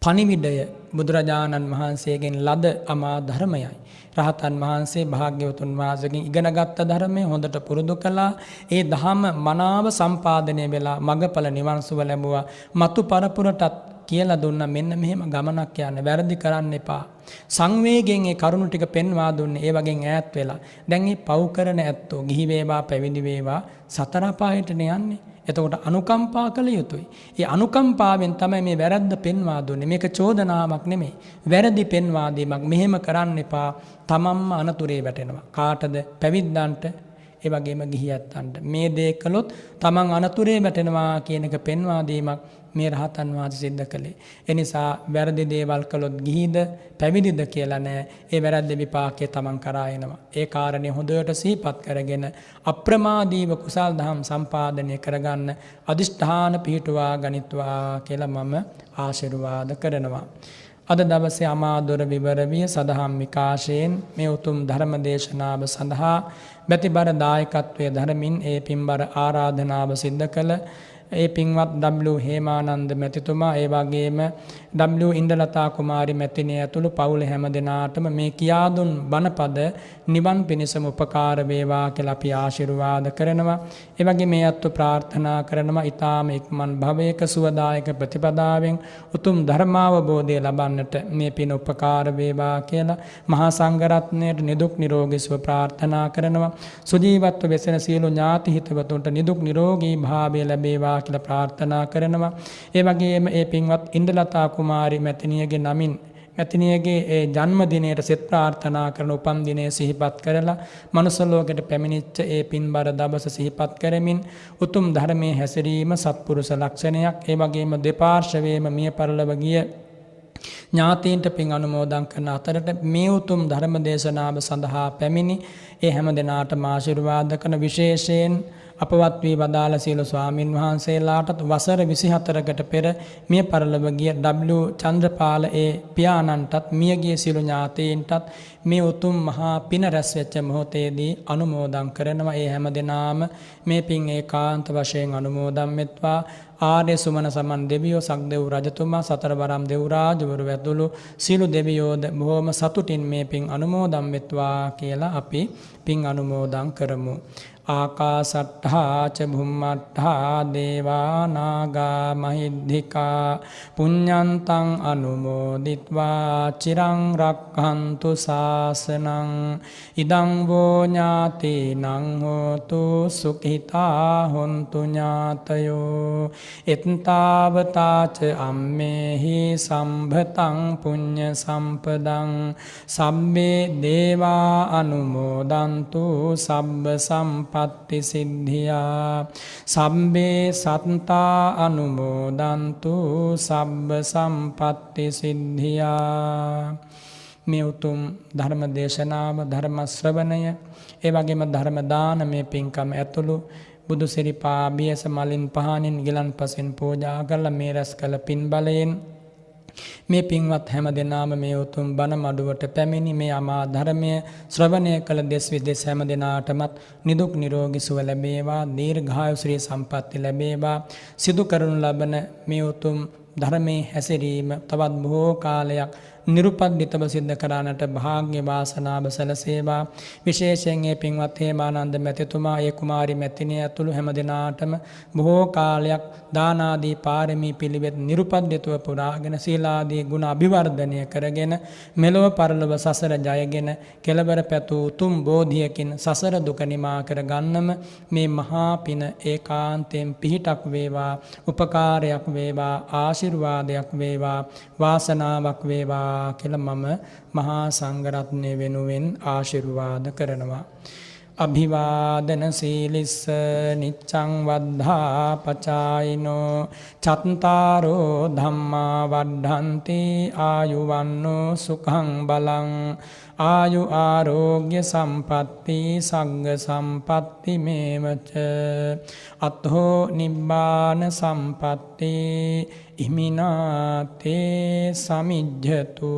[SPEAKER 1] පණිවිඩය බුදුරජාණන් වහන්සේගෙන් ලද අමා ධර්මයයි. රහතන් වහන්සේ භාග්‍යවතුන් වහන්සේගෙන් ඉගෙනගත්ත ධර්මය හොඳට පුරුදු කළා. ඒ ධහම මනාව සම්පාදනය වෙලා මගඵල නිවන් සුව ලැබුවා. මතු පරපුරටත් කියලා දුන්න මෙන්න මෙහෙම ගමනක් යන්න වැරදි කරන්න එපා. සංවේගයෙන් ඒ කරුණු ටික පෙන්වා දුන්නේ. ඒ වගේ ඈත් වෙලා. දැන් මේ පව් කරන ඇත්තෝ ගිහි වේවා පැවිදි වේවා සතර අපායටනේ යන්නේ. එතකොට අනුකම්පා කළ යුතුයි. ඒ අනුකම්පාවෙන් තමයි මේ වැරද්ද පෙන්වා දුන්නේ. මේක චෝදනාවක් නෙමෙයි. වැරදි පෙන්වා දීමක්. මෙහෙම කරන්න එපා. තමන්ම අනතුරේ වැටෙනවා. කාටද? පැවිද්දන්ට, ඒ වගේම ගිහියත්තන්ට. මේ දේ කළොත් තමන් අනතුරේ වැටෙනවා කියන එක පෙන්වා දීමක් මේ රහතන් වහන්සේ සිද්ධ කළේ. ඒ නිසා වැරදි දේවල් කළොත් ගිහිද පැවිදිද කියලා නෑ. ඒ වැරද්ද විපාකයේ තමන් කරා එනවා. ඒ කාරණේ හොඳට සිහිපත් කරගෙන අප්‍රමාදීව කුසල් දහම් සම්පාදනය කරගන්න අදිෂ්ඨාන පිහිටුවා ගනිත්වා කියලා මම ආශිර්වාද කරනවා. අද දවසේ අමාදොර විවරවිය සදහම් විකාශයෙන් මේ උතුම් ධර්ම දේශනාව සඳහා බැතිබර දායකත්වයේ ධර්මින් ඒ පින්බර ආරාධනාව සිද්ධ කළ ඒ පින්වත් W හේමානන්ද මැතිතුමා, ඒ වගේම W ඉන්දලතා කුමාරි මැතිණිය ඇතුළු පවුල හැම දෙනාටම මේ කියා දුන් බණපද නිවන් පිණසම උපකාර වේවා කියලා අපි ආශිර්වාද කරනවා. ඒ වගේ මේ අත්ව ප්‍රාර්ථනා කරනවා ඊ타ම ඉක්මන් භවයක සුවදායක ප්‍රතිපදාවෙන් උතුම් ධර්මාවබෝධය ලබන්නට මේ පින උපකාර වේවා කියලා මහා සංඝරත්නයට නිදුක් නිරෝගී සුව ප්‍රාර්ථනා කරනවා. සුජීවත්ව වෙසෙන සියලු ඥාති හිතවතුන්ට නිදුක් නිරෝගී භාවය ලැබේවා කියලා ප්‍රාර්ථනා කරනවා. ඒ වගේම ඒ පින්වත් ඉන්දලතා කුමාරි මැතිණියගේ නමින් මැතිණියගේ ඒ ජන්මදිනයට සෙත් ප්‍රාර්ථනා කරන උපන් දිනය සිහිපත් කරලා මනුස්ස ලෝකයට පැමිණිච්ච ඒ පින්බර දවස සිහිපත් කරමින් උතුම් ධර්මයේ හැසිරීම සත්පුරුෂ ලක්ෂණයක්. ඒ වගේම දෙපාර්ශවයේම මිය පරලොව ගිය ඥාතීන්ට පින් අනුමෝදන් කරන අතරට මේ උතුම් ධර්ම දේශනාව සඳහා පැමිණි ඒ හැම දෙනාටම ආශිර්වාද කරන විශේෂයෙන් අපවත් වී වදාළ සියලු ස්වාමින් වහන්සේලාටත් වසර 24කට පෙර මිය පරලොව ගිය W චන්ද්‍රපාල ඒ පියාණන්ටත් මියගිය සියලු ඥාතීන්ටත් මේ උතුම් මහා පින රැස් වෙච්ච මොහොතේදී අනුමෝදන් කරනවා. ඒ හැම දෙනාම මේ පින් ඒකාන්ත වශයෙන් අනුමෝදන් වෙත්වා. ආර්ය සුමන සමන් දෙවියෝ සක්දෙව් රජතුමා සතර වරම් දෙව් රාජවරු ඇතුළු සියලු දෙවියෝද බොහොම සතුටින් මේ පින් අනුමෝදන් වෙත්වා කියලා අපි පින් අනුමෝදන් කරමු. ආකාසට්ඨා ච භුම්මට්ඨා දේවා නාග මහිද්దికා පුඤ්ඤන්තං අනුමෝදිත්වා චිරං රක්ඛන්තු ශාසනං ඉදං වෝ ඥාතිනං හෝතු සුඛිතා හොන්තු ඥාතයෝ එත්තාවතා ච අම්මේහි සම්භතං පුඤ්ඤ සම්පදං සම්මේ දේවා අනුමෝදන්තු සබ්බ සම්පත්ති සිද්ධියා සම්බේ සත්තා අනුමෝදන්තු සබ්බ සම්පත්ති සිද්ධියා. මේ උතුම් ධර්ම දේශනාව ධර්ම ශ්‍රවණය ඒ වගේම ධර්ම දානමය පින්කම ඇතුළු බුදු සිරිපා බියස මලින් පහනින් ගිලන්පසින් පූජා කළ මේ රැස් කළ පින් බලයෙන් මේ පින්වත් හැම දෙනාම මේ උතුම් බණ මඩුවට පැමිණි මේ අමා ධර්මය ශ්‍රවණය කළ දෙස් විදෙස් හැම දෙනාටමත් නිදුක් නිරෝගී සුව ලැබේවා. දීර්ඝායු ශ්‍රී සම්පatti ලැබේවා. සිදු කරනු ලබන මේ උතුම් ධර්මයේ හැසිරීම තවත් බොහෝ කාලයක් නිරුපද්දිතව සිද්ධ කරන්නට භාග්‍ය වාසනාව සැලසේවා. විශේෂයෙන් මේ පින්වත් හේමානන්ද මැතිතුමා ඒ කුමාරි මැතිණිය ඇතුළු හැම දෙනාටම බොහෝ කාලයක් දාන ආදී පාරමී පිළිවෙත් නිරුපද්දිතව පුරාගෙන සීලාදී ගුණ අභිවර්ධනය කරගෙන මෙලොව පරලොව සසර ජයගෙන කෙලවර පැතු උතුම් බෝධියකින් සසර දුක නිමා කර ගන්නම මේ මහා පින ඒකාන්තයෙන් පිහිටක් වේවා, උපකාරයක් වේවා, ආශිර්වාදයක් වේවා, වාසනාවක් වේවා කියලා මම මහා සංඝරත්නය වෙනුවෙන් ආශිර්වාද කරනවා. අභිවාදන සීලිස්ස නිච්ඡං වද්ධා පචායිනෝ චත්තාරෝ ධම්මා වඩ්ඩන්ති ආයුවන්නෝ සුඛං බලං ආයු ආරෝග්‍ය සම්පatti සග්ග සම්පatti මේවච අත්ථෝ නිබ්බාන සම්පatti ඉමිනාතේ සමිජ්ජතු.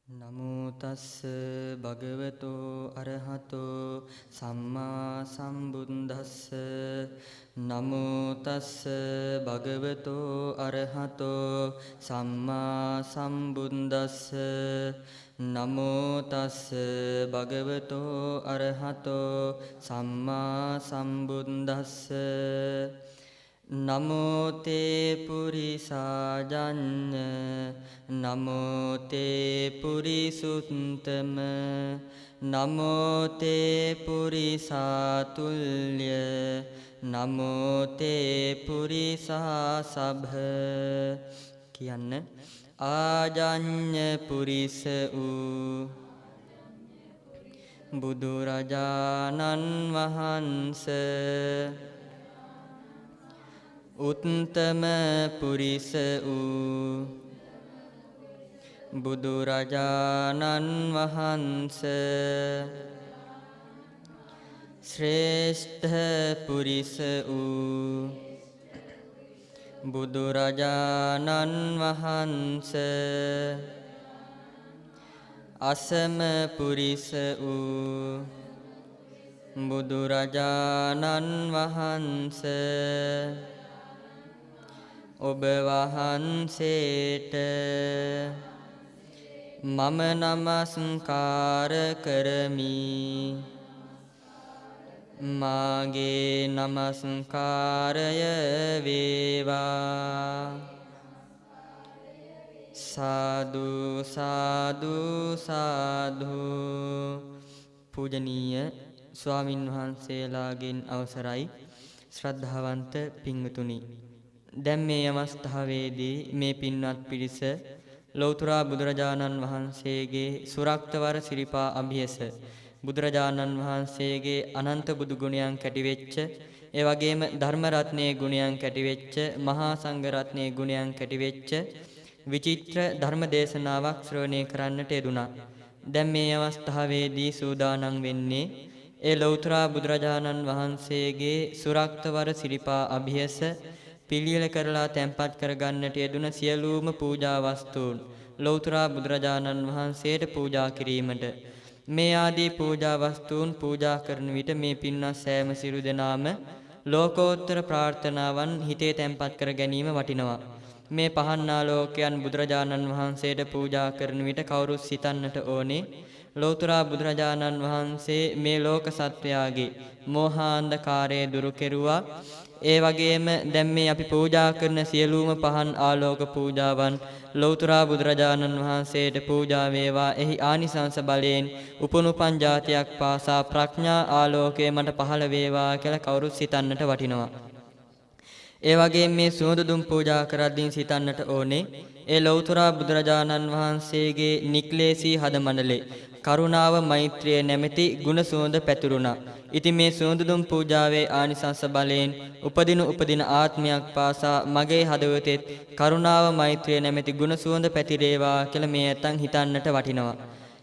[SPEAKER 2] නමෝ තස්ස භගවතෝ අරහතෝ සම්මා සම්බුද්දස්ස. නමෝ තස්ස භගවතෝ අරහතෝ සම්මා සම්බුද්දස්ස. නමෝ තස්ස භගවතෝ අරහතෝ සම්මා සම්බුද්දස්ස. නමෝ තේ පුරිසාජඤ්ඤ නමෝ තේ පුරිසුත්තම නමෝ තේ පුරිසාතුල්‍ය නමෝ තේ පුරිසාසභ. කියන්න ආජඤ්ඤ පුරිස වූ බුදුරජාණන් වහන්සේ උත්තම පුරිස වූ බුදුරජාණන් වහන්සේ ශ්‍රේෂ්ඨ පුරිස වූ බුදුරජාණන් වහන්සේ අසම පුරිස වූ බුදුරජාණන් වහන්සේ ඔබ වහන්සේට මම නමස්කාර කරමි. මාගේ නමස්කාරය වේවා. සාදු සාදු සාදු. පූජනීය ස්වාමින් වහන්සේලාගෙන් අවසරයි ශ්‍රද්ධාවන්ත පින්වතුනි. දැන් මේ අවස්ථාවේදී මේ පින්වත් පිරිස ලෞතර බුදුරජාණන් වහන්සේගේ සුරක්තවර සිරිපා අභියස බුදුරජාණන් වහන්සේගේ අනන්ත බුදු ගුණයන් කැටිවෙච්ච ඒ වගේම ධර්ම රත්නයේ ගුණයන් කැටිවෙච්ච මහා සංඝ රත්නයේ ගුණයන් කැටිවෙච්ච විචිත්‍ර ධර්ම දේශනාවක් ශ්‍රවණය කරන්නට යෙදුණා. දැන් මේ අවස්ථාවේදී සූදානම් වෙන්නේ ඒ ලෞතර බුදුරජාණන් වහන්සේගේ සුරක්තවර සිරිපා අභියස පිළියෙල කරලා තැන්පත් කරගන්නට යෙදුන සියලුම පූජා වස්තුන් ලෞතර බුදුරජාණන් වහන්සේට පූජා කිරීමට මේ ආදී පූජා වස්තුන් පූජා කරන විට මේ පින්වත් සෑම සිරු දෙනාම ලෝකෝත්තර ප්‍රාර්ථනාවන් හිතේ තැන්පත් කර ගැනීම වටිනවා. මේ පහන් ආලෝකයන් බුදුරජාණන් වහන්සේට පූජා කරන විට කවුරුත් සිතන්නට ඕනේ ලෞතර බුදුරජාණන් වහන්සේ මේ ලෝක සත්වයාගේ මෝහාන්ධකාරය දුරු කෙරුවා. ඒ වගේම දැන් මේ අපි පූජා කරන සියලුම පහන් ආලෝක පූජාවන් ලෞතර බුදුරජාණන් වහන්සේට පූජා වේවා. එහි ආනිසංස බලයෙන් උපනුපන් ජාතියක් පාසා ප්‍රඥා ආලෝකය මට පහළ වේවා කියලා කවුරුත් සිතන්නට වටිනවා. ඒ වගේම මේ සුවඳ දුම් පූජා කරද්දී සිතන්නට ඕනේ ඒ ලෞතර බුදුරජාණන් වහන්සේගේ නික්ලේශී හද මණ්ඩලේ කරුණාව මෛත්‍රිය නැමැති ගුණ සුවඳ පැතුරුණා. ඉතින් මේ සුවඳ දුම් පූජාවේ ආනිසංස බලයෙන් උපදින ආත්මයක් පාසා මගේ හදවතෙත් කරුණාව මෛත්‍රිය නැමැති ගුණ සුවඳ පැතිරේවා කියලා මේ ඇතන් හිතන්නට වටිනවා.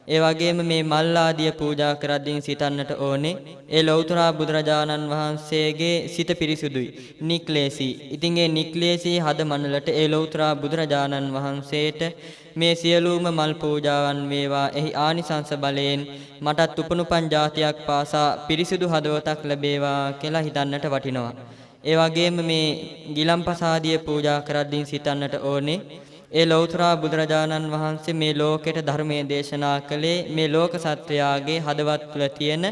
[SPEAKER 2] ඒ වගේම මේ මල් ආදිය පූජා කරද්දී සිතන්නට ඕනේ ඒ ලෞතර බුදුරජාණන් වහන්සේගේ සිත පිරිසුදුයි නික්ලේශී. ඉතින් ඒ නික්ලේශී හද මණ්ඩලට ඒ ලෞතර බුදුරජාණන් වහන්සේට මේ සියලුම මල් පූජාවන් වේවා. එහි ආනිසංස බලයෙන් මටත් උපනුපන් ජාතියක් පාසා පිරිසිදු හදවතක් ලැබේවා කියලා හිතන්නට වටිනවා. ඒ වගේම මේ ගිලම්පසාදිය පූජා කරද්දී සිතන්නට ඕනේ ඒ ලෞතර බුදුරජාණන් වහන්සේ මේ ලෝකෙට ධර්මයේ දේශනා කළේ මේ ලෝක සත්වයාගේ හදවත් තුළ තියෙන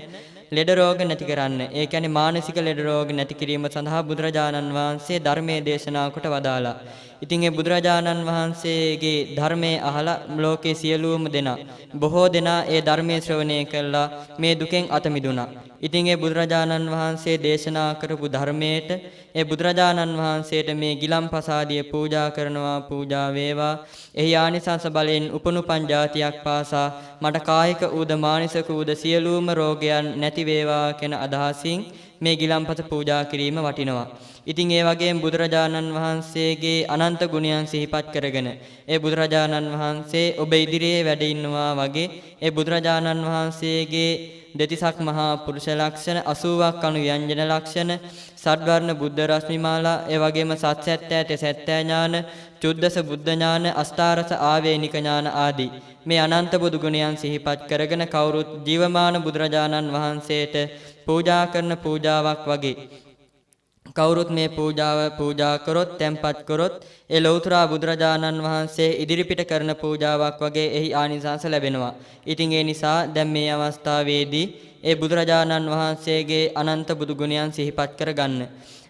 [SPEAKER 2] ලෙඩ රෝග නැති කරන්න. ඒ කියන්නේ මානසික ලෙඩ රෝග නැති කිරීම සඳහා බුදුරජාණන් වහන්සේ ධර්මයේ දේශනා කොට වදාලා. ඉතින් ඒ බුදුරජාණන් වහන්සේගේ ධර්මයේ අහලා ලෝකේ සියලුම දෙනා බොහෝ දෙනා ඒ ධර්මයේ ශ්‍රවණය කළා මේ දුකෙන් අත මිදුණා. ඉතින් ඒ බුදුරජාණන් වහන්සේ දේශනා කරපු ධර්මයට ඒ බුදුරජාණන් වහන්සේට මේ ගිලම්පසාදිය පූජා කරනවා පූජා වේවා. එහි ආනිසංස බලයෙන් උපනුපන් ජාතියක් පාසා මට කායික ඌද මානසික ඌද සියලුම රෝගයන් නැති වේවා කියන අදහසින් මේ ගිලම්පස පූජා කිරීම වටිනවා. ඉතින් ඒ වගේම බුදුරජාණන් වහන්සේගේ අනන්ත ගුණයන් සිහිපත් කරගෙන ඒ බුදුරජාණන් වහන්සේ ඔබ ඉදිරියේ වැඩ ඉන්නවා වගේ ඒ බුදුරජාණන් වහන්සේගේ දෙතිසක් මහා පුරුෂ ලක්ෂණ 80ක් අනු ව්‍යංජන ලක්ෂණ සඩ්වර්ණ බුද්ධ රශ්මිමාලා ඒ වගේම සත්‍යත්‍යයට සත්‍ය ඥාන චුද්දස බුද්ධ ඥාන අෂ්ටාරස ආවේනික ඥාන ආදී මේ අනන්ත බුදු ගුණයන් සිහිපත් කරගෙන කවුරුත් ජීවමාන බුදුරජාණන් වහන්සේට පූජා කරන පූජාවක් වගේ කවුරුත් මේ පූජාව පූජා කරොත් තැන්පත් කරොත් ඒ ලෞතර බුදුරජාණන් වහන්සේ ඉදිරිපිට කරන පූජාවක් වගේ එහි ආනිසංස ලැබෙනවා. ඉතින් ඒ නිසා දැන් මේ අවස්ථාවේදී ඒ බුදුරජාණන් වහන්සේගේ අනන්ත බුදු ගුණයන් සිහිපත් කරගන්න.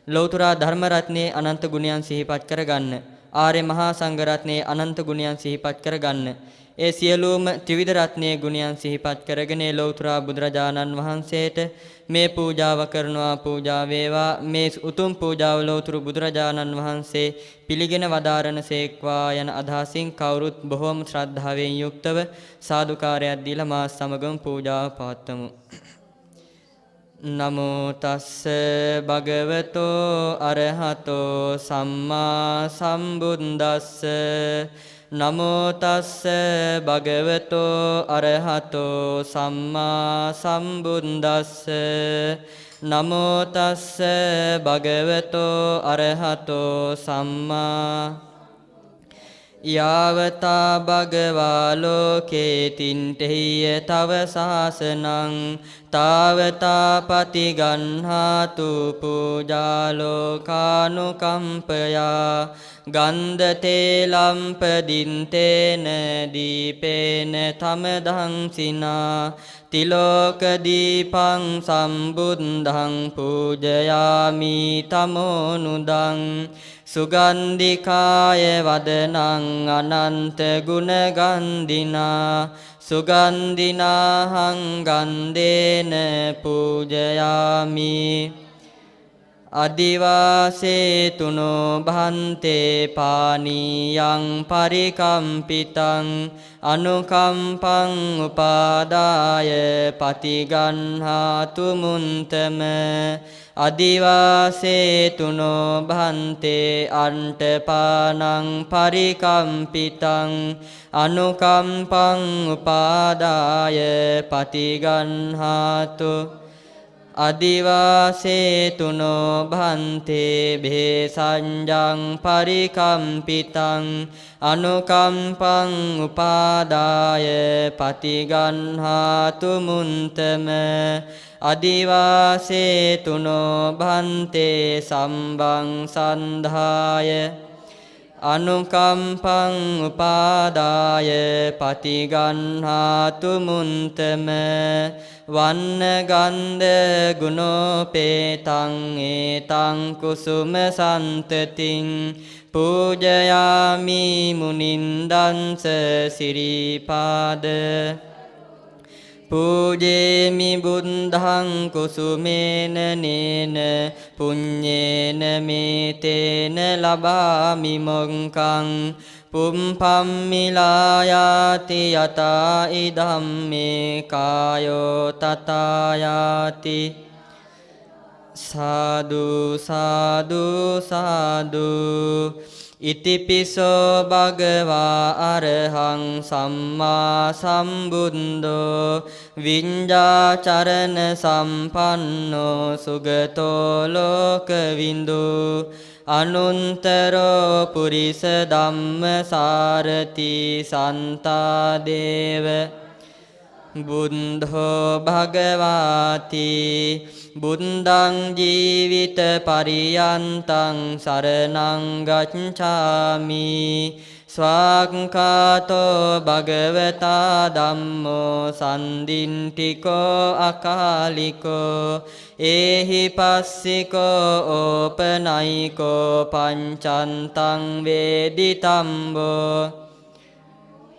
[SPEAKER 2] ලෞතර ධර්ම රත්නයේ අනන්ත ගුණයන් සිහිපත් කරගන්න. ආර්ය මහා සංඝ රත්නයේ අනන්ත ගුණයන් සිහිපත් කරගන්න. ඒ සියලුම ත්‍රිවිධ රත්නයේ ගුණයන් සිහිපත් කරගෙන ලෞතර බුදුරජාණන් වහන්සේට මේ පූජාව කරනවා පූජා වේවා. මේ උතුම් පූජාව ලෞතර බුදුරජාණන් වහන්සේ පිළිගෙන වදාරන සේක්වා යන අදහසින් කවුරුත් බොහෝම ශ්‍රද්ධාවෙන් යුක්තව සාදුකාරයක් දීලා මා සමගම පූජාව පවත්වමු. නමෝ තස්ස භගවතෝ අරහතෝ සම්මා සම්බුද්දස්ස නමෝ තස්ස භගවතෝ අරහතෝ සම්මා සම්බුද්දස්ස නමෝ තස්ස භගවතෝ අරහතෝ සම්මා යාවතා භගවා ලෝකේ තින්තේය තව සාසනං තාවතා පතිගන්හාතු පූජා ලෝකානුකම්පයා ගන්ධතේ ලම්පදින්තේන දීපේන තමදං සිනා තිලෝක දීපං සම්බුද්ධං පූජයාමි තමෝනුදං සුගන්ධිකාය වදනං අනන්ත ගුණගන්ධිනා සුගන්ධිනාහං ගන්ධේන පූජයාමි අදිවාසේ තුනෝ භන්තේ පානීයං පරිකම්පිතං අනුකම්පං උපාදාය පතිගන්හාතු මුන්තම අදිවාසේ තුනෝ භන්තේ අන්ටපානං පරිකම්පිතං අනුකම්පං උපාදාය පතිගන්හාතු අදිවාසේතුනෝ භන්තේ භේසංජං පරිකම්පිතං අනුකම්පං උපාදාය පතිගන්හාතු මුන්තම අදිවාසේතුනෝ භන්තේ සම්බං සන්ධාය අනුකම්පං උපාදාය පතිගන්හාතු මුන්තම වන්න ගන්ධ ගුණෝපේතං ඒතං කුසුම සන්තතින් පූජයාමි මුනින්දංස සිරිපාද පූජේමි බුද්ධං කුසුමේන නේන පුඤ්ඤේන මේතේන ලබාමි මොංකං පුම්පම්මිලායාති යතා ඉදම්මේ කායෝ තථායාති සාදු සාදු සාදු ඉතිපිසෝ භගවා අරහං සම්මා සම්බුද්ධෝ විඤ්ඤාචරණ සම්පන්නෝ සුගතෝ ලෝකවිඳු අනුන්තරෝ පුරිස ධම්මසාරති සන්තා දේව බුද්ධෝ භගවාති බුද්ධං ජීවිත පරියන්තං සරණං ගච්ඡාමි ස්වාක්ඛාතෝ භගවතා ධම්මෝ සම්දින්තිකෝ අකාලිකෝ ඒහි පස්සිකෝ ඕපනයිකෝ පංචන්තං වේදිතම්බෝ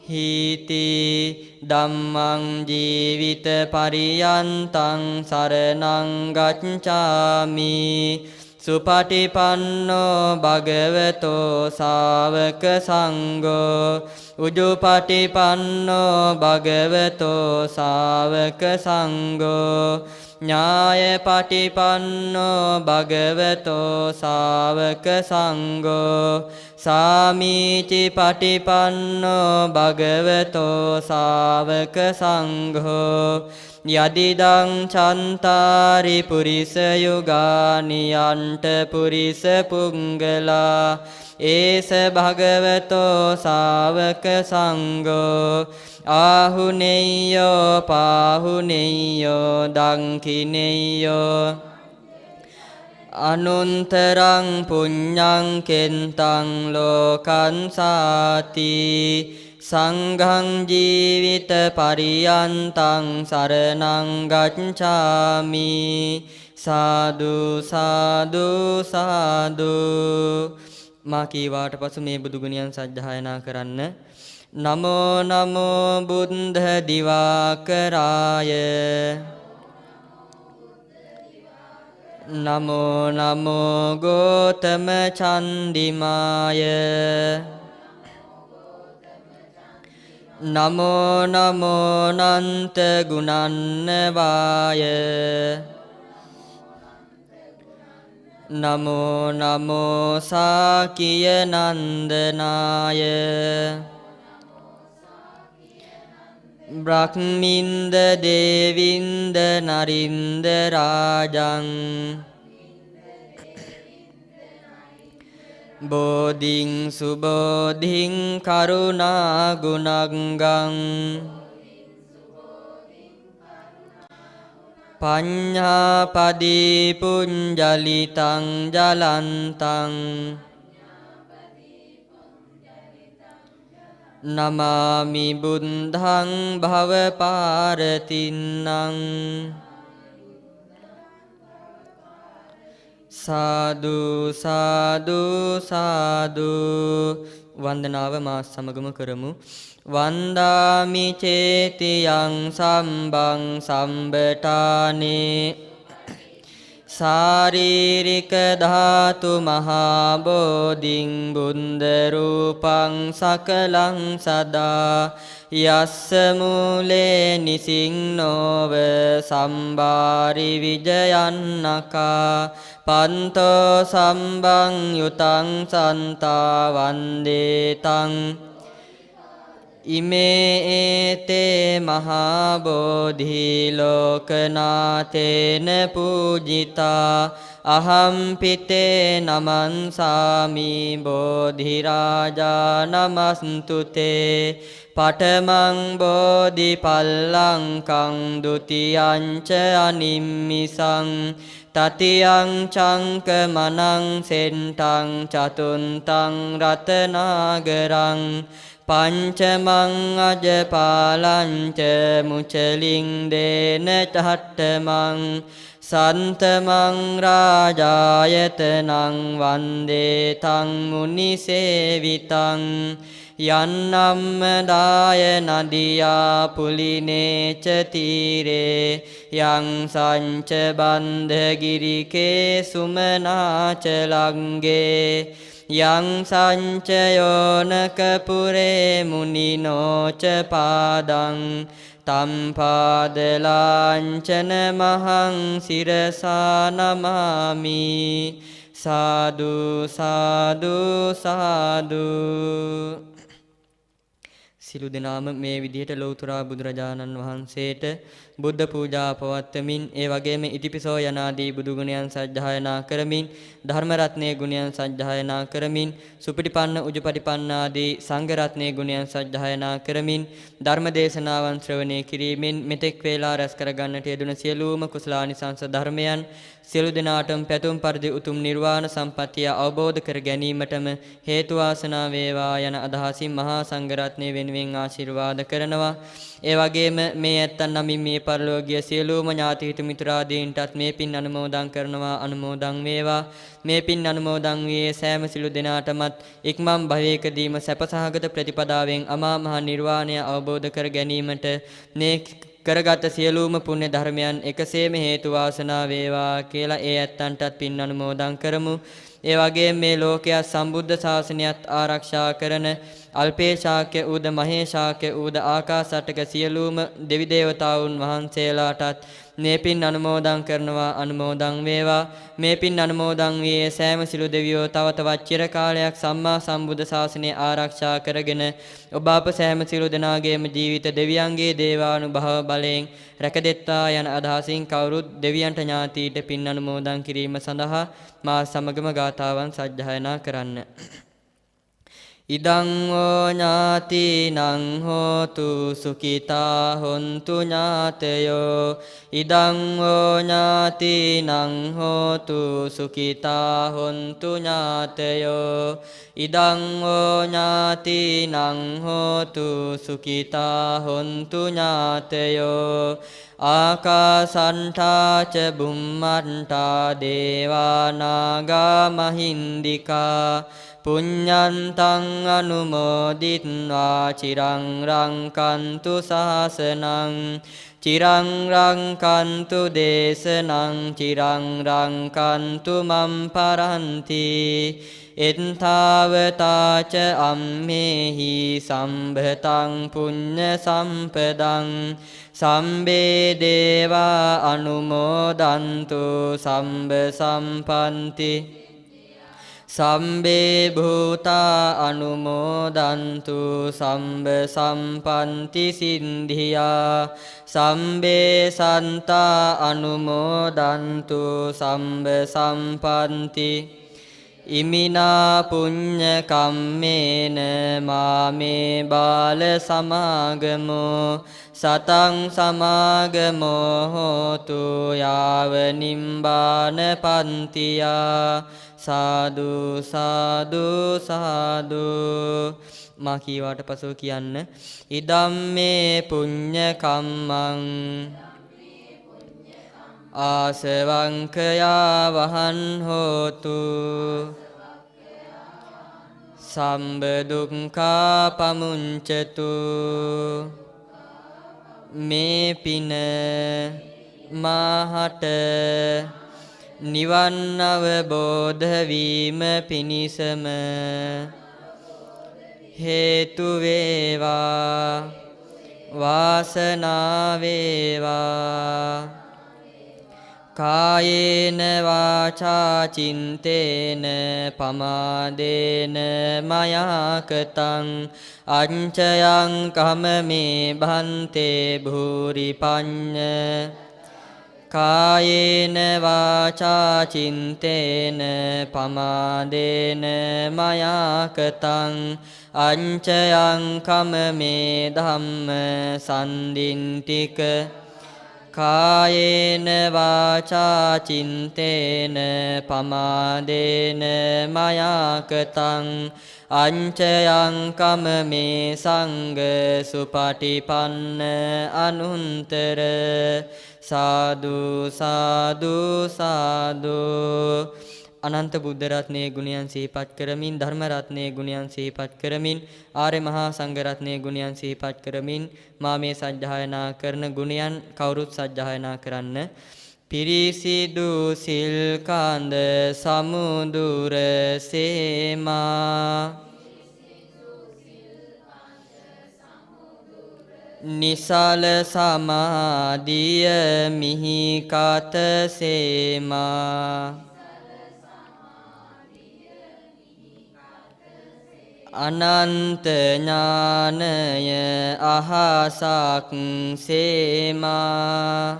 [SPEAKER 2] හීති ධම්මං ජීවිත පරියන්තං සරණං ගච්ඡාමි සුපටිපන්නෝ භගවතෝ ශාවක සංඝෝ උජුපටිපන්නෝ භගවතෝ ශාවක සංඝෝ ඥායපටිපන්නෝ භගවතෝ ශාවක සංඝෝ සාමීචි පටිපන්නෝ භගවතෝ ශාවක සංඝෝ යදිදං චන්තාරි පුරිස යුගානියන්ට පුරිස පුංගලා ඒස භගවතෝ ශාවක සංඝෝ ආහුනේයෝ පාහුනේයෝ දංකිනේයෝ අනුන්තරං පුඤ්ඤං කෙන්තං ලෝකං සාති සංඝං ජීවිත පරියන්තං සරණං ගච්ඡාමි සාදු සාදු සාදු මා කීවාට පසු මේ බුදු ගුණයන් සජ්ජායනා කරන්න නමෝ නමෝ බුද්ධ දිවාකරාය නමෝ නමෝ ගෝතම චන්දිමාය නමෝ නමෝ නන්ත ගුණන්නවාය නමෝ නමෝ සාකිය නන්දනාය බ්‍රහ්මින්ද දේවින්ද නරින්ද රාජං බෝධින් සුබෝධින් කරුණා ගුණග්ගං පඤ්ඤාපදී පුඤ්ජලිතං ජලන්තං නමාමි බුද්ධං භවපාරතින්නං සාදු සාදු සාදු වන්දනාව මා සමගම කරමු වන්දාමි චේතියං සම්බං සම්බටානේ සාරීරික ධාතු මහා බෝධින් බුද්ධ රූපං සකලං සදා යස්ස මූලේ නිසින්නෝව සම්බාරි විජයන්නකා පන්තෝ සම්බං යුතං සන්තා වන්දේතං ඉමේ ඒතේ මහා බෝධි ලෝකනාතේන පූජිතා අහම් පිතේ නමන්සාමි බෝධි රාජා නමස්තුතේ පඨමං බෝධි පල්ලංකං ဒ ුතියංච අනිම්මිසං තතියං චංක මනං සෙන්ටං චතුන්තං රතනාගරං පංචමං අජපාලංච මුචලින් දේන චට්ඨමං සන්තමං රාජායතනං වන්දේ තං මුනිසේවිතං යන්නම්ම දාය නදියා පුලිනේච තීරේ යං සංච බන්ධගිරිකේ සුමනාච ලංගේ යං සංචයෝනක පුරේ මුනිනෝච පාදං තම්පාදලාංචන මහං සිරසා නමාමි සාදු සාදු සාදු. සිළු දෙනාම මේ විදිහට ලෞතර බුදුරජාණන් වහන්සේට බුද්ධ පූජා පවත්වමින් ඒ වගේම ඉතිපිසෝ යනාදී බුදු ගුණයන් සජ්ජායනා කරමින් ධර්ම රත්නයේ ගුණයන් සජ්ජායනා කරමින් සුපටිපන්න උජුපටිපන්න ආදී සංඝ රත්නයේ ගුණයන් සජ්ජායනා කරමින් ධර්ම දේශනාවන් ශ්‍රවණය කිරීමෙන් මෙතෙක් වේලා රැස් කරගන්නට යෙදුන සියලුම කුසලානිසංස ධර්මයන් සියලු දෙනාටම පැතුම් පරිදි උතුම් නිර්වාණ සම්පත්තිය අවබෝධ කර ගැනීමටම හේතු වාසනා වේවා යන අදහසින් මහා සංඝ රත්නයේ වෙනුවෙන් ආශිර්වාද කරනවා. ඒ වගේම මේ ඇත්තන් නමින් මේ පරලෝකීය සියලුම ඥාති හිත මිත්‍රාදීන්ටත් මේ පින් අනුමෝදන් කරනවා. අනුමෝදන් වේවා. මේ පින් අනුමෝදන් වී සෑම සිළු දෙනාටමත් ඉක්මන් භවයකදීම සැපසහගත ප්‍රතිපදාවෙන් අමා මහ නිර්වාණය අවබෝධ කර ගැනීමට මේ කරගත සියලුම පුණ්‍ය ධර්මයන් එකසේම හේතු වාසනා වේවා කියලා ඒ ඇත්තන්ටත් පින් අනුමෝදන් කරමු. ඒ වගේම මේ ලෝකයේ සම්බුද්ධ ශාසනයත් ආරක්ෂා කරන අල්පේ ශාක්‍ය ඌද මහේ ශාක්‍ය ඌද ආකාසට්ටක සියලුම දෙවි දේවතාවුන් වහන්සේලාටත් මේ පින් අනුමෝදන් කරනවා. අනුමෝදන් වේවා. මේ පින් අනුමෝදන් වී සෑම සිළු දෙවියෝ තව තවත් චිර කාලයක් සම්මා සම්බුද්ධ ශාසනය ආරක්ෂා කරගෙන ඔබ අප සෑම සිළු දෙනාගේම ජීවිත දෙවියන්ගේ දේවානුභව බලයෙන් රැකදෙත්වා යන අදහසින් කවුරුත් දෙවියන්ට ඥාතීට පින් අනුමෝදන් කිරීම සඳහා මා සමගම ගාථාවන් සජ්ජායනා කරන්න. ඉදං ඕ ඥාතිනං හෝතු සුඛිතා හොන්තු ඥාතයෝ ඉදං ඕ ඥාතිනං හෝතු සුඛිතා හොන්තු ඥාතයෝ ඉදං ඕ ඥාතිනං හෝතු සුඛිතා හොන්තු ඥාතයෝ ආකාසන්තා ච බුම්මන්තා දේවානාගා මහින්దికා පුඤ්ඤන්තං අනුමෝදිත්වා චිරං රංකන්තු සාසනං චිරං රංකන්තු දේශනං චිරං රංකන්තු මම් පරන්ති එත්තාවතාච අම්මේහි සම්භතං පුඤ්ඤ සම්පදං සම්බේ දේවා අනුමෝදන්තු සම්බ සම්පන්ති සම්බේ භූතා අනුමෝදන්තු සම්බ සම්පන්ති සින්ධියා සම්බේ සන්තා අනුමෝදන්තු සම්බ සම්පන්ති ඉමිනා පුඤ්ඤ කම්මේන මාමේ බාල සමාගමෝ සතං සමාගමෝ හෝතු යාව නිම්බාන පන්තියා සාදු සාදු සාදු. මා කීවාට පසුව කියන්න. ඉදම්මේ පුඤ්ඤ කම්මං ආසවංකයා වහන් හෝතු සම්බ දුක්ඛා පමුංචතු. මේ පින මාහට නිවන් අවබෝධ වීම පිණිසම හේතු වේවා. වාසනාව වේවා. කායේන වාචා චින්තේන පමාදේන මයාකතං අංචයං කමමේ භන්තේ භූරි පඤ්ඤ කායේන වාචා චින්තේන පමාදේන මයාකතං අංචයං කමමේ ධම්ම සන්දින්තික කායේන වාචා චින්තේන පමාදේන මයාකතං අංචයං කමමේ සංඝ සුපටිපන්න අනුන්තර සාදු සාදු සාදු. අනන්ත බුද්ධ රත්නයේ ගුණයන් සිහිපත් කරමින් ධර්ම රත්නයේ ගුණයන් සිහිපත් කරමින් ආර්ය මහා සංඝ රත්නයේ ගුණයන් සිහිපත් කරමින් මා මේ සජ්ජායනා කරන ගුණයන් කවුරුත් සජ්ජායනා කරන්න. පිරිසිදු සිල් කඳ සමුදුර සේමා නිසල සමාධිය මිහි කත සේමා අනන්ත ඥානය අහසක් සේමා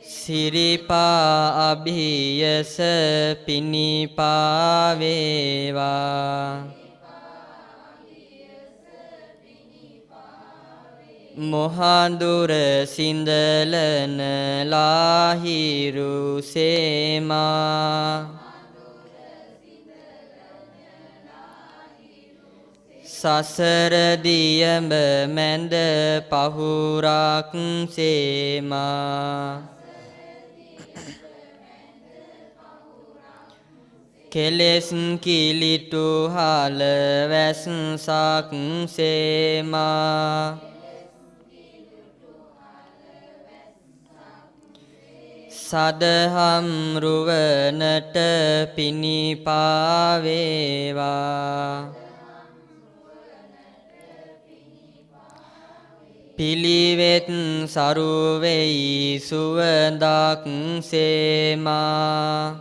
[SPEAKER 2] සිරිපා අභියස පිනිපා වේවා මොහඳුර සිඳලන ලාහිරු සේමා සසර දියඹ මැද පහුරක් සේමා කෙලෙස් කිලිටු හල වැස්සක් සේමා සදහම් රුවනට පිනිපා වේවා පිළිවෙත් සරුවෙයි සුවඳක් සේමා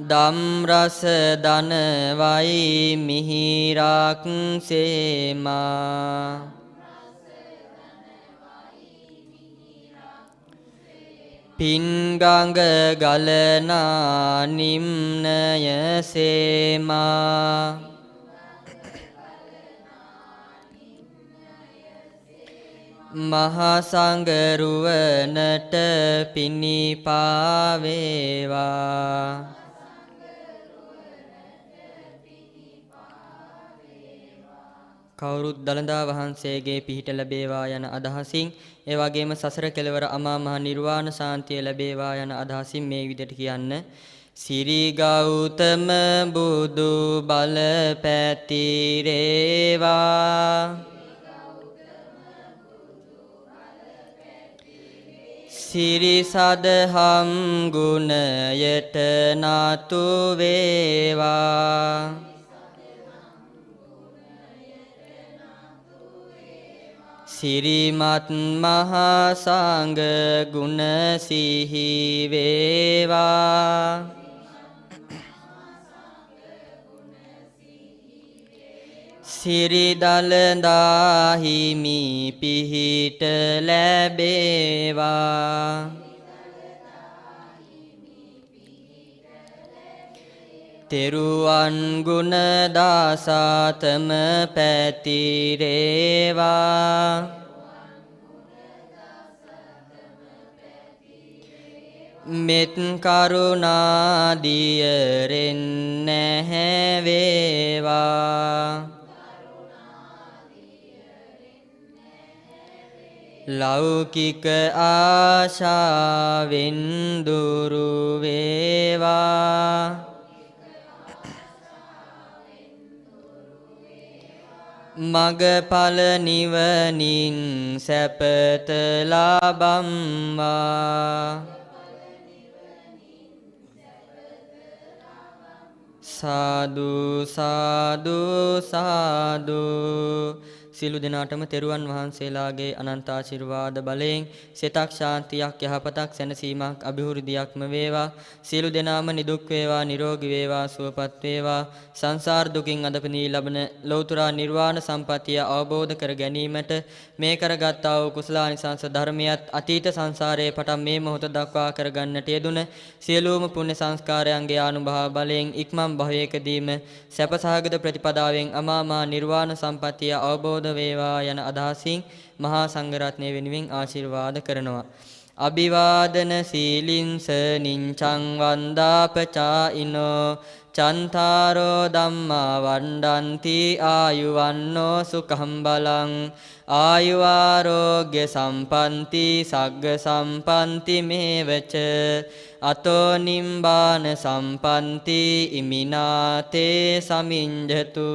[SPEAKER 2] දම් රස දනවයි මිහිරක් සේමා පින්ගඟ ගලනා නිම්නය සේමා මහසංගරුවනට පිනිපා වේවා කවුරුත් දළදා වහන්සේගේ පිහිට ලැබේවා යන අදහසින් ඒ වගේම සසර කෙලවර අමා මහ නිර්වාණ සාන්තිය ලැබේවා යන අදහසින් මේ විදිහට කියන්න. සිරි ගෞතම බුදු බල පැතිරේවා සිරි සදහම් ගුණයට නතු වේවා සිරිමත් මහා සංඝ ගුණ සිහි වේවා සිරි දළදා හිමි පිහිට ලැබේවා තෙරුවන් ගුණ දාසතම පැතිරේවා මෙත් කරුණාදියරෙන් නැහැවේවා ලෞකික ආශාවෙන් දුරු වේවා මගඵල නිවනින් සැපත ලබම්වා සාදු සාදු සාදු. සියලු දෙනාටම තෙරුවන් වහන්සේලාගේ අනන්ත ආශිර්වාද බලයෙන් සිතක් ශාන්තියක් යහපතක් සැනසීමක් අභිවෘද්ධියක්ම වේවා. සියලු දෙනාම නිදුක් වේවා නිරෝගී වේවා සුවපත් වේවා. සංසාර දුකින් අද පෙනී ලබන ලෞතර නිර්වාණ සම්පතිය අවබෝධ කර ගැනීමට මේ කරගත්තා වූ කුසලානිසංස ධර්මයත් අතීත සංසාරයේ පටන් මේ මොහොත දක්වා කරගන්නට යෙදුන සියලුම පුණ්‍ය සංස්කාරයන්ගේ ආනුභාව බලයෙන් ඉක්මන් භවයකදීම සැපසහගත ප්‍රතිපදාවෙන් අමාමා නිර්වාණ සම්පතිය අවබෝධ වේවා යන අදහසින් මහා සංඝරත්නය වෙනුවෙන් ආශිර්වාද කරනවා. අභිවාදන සීලින්ස නිංචං වන්දාපචායිනෝ චන්තාරෝ ධම්මා වණ්ඩන්ති ආයුවන්නෝ සුඛං බලං ආයුවාරෝග්‍ය සම්පන්ති සග්ග සම්පන්ති මේවච අතෝ නිම්බාන සම්පන්ති ඉමිනාතේ සමිඤ්ජතු.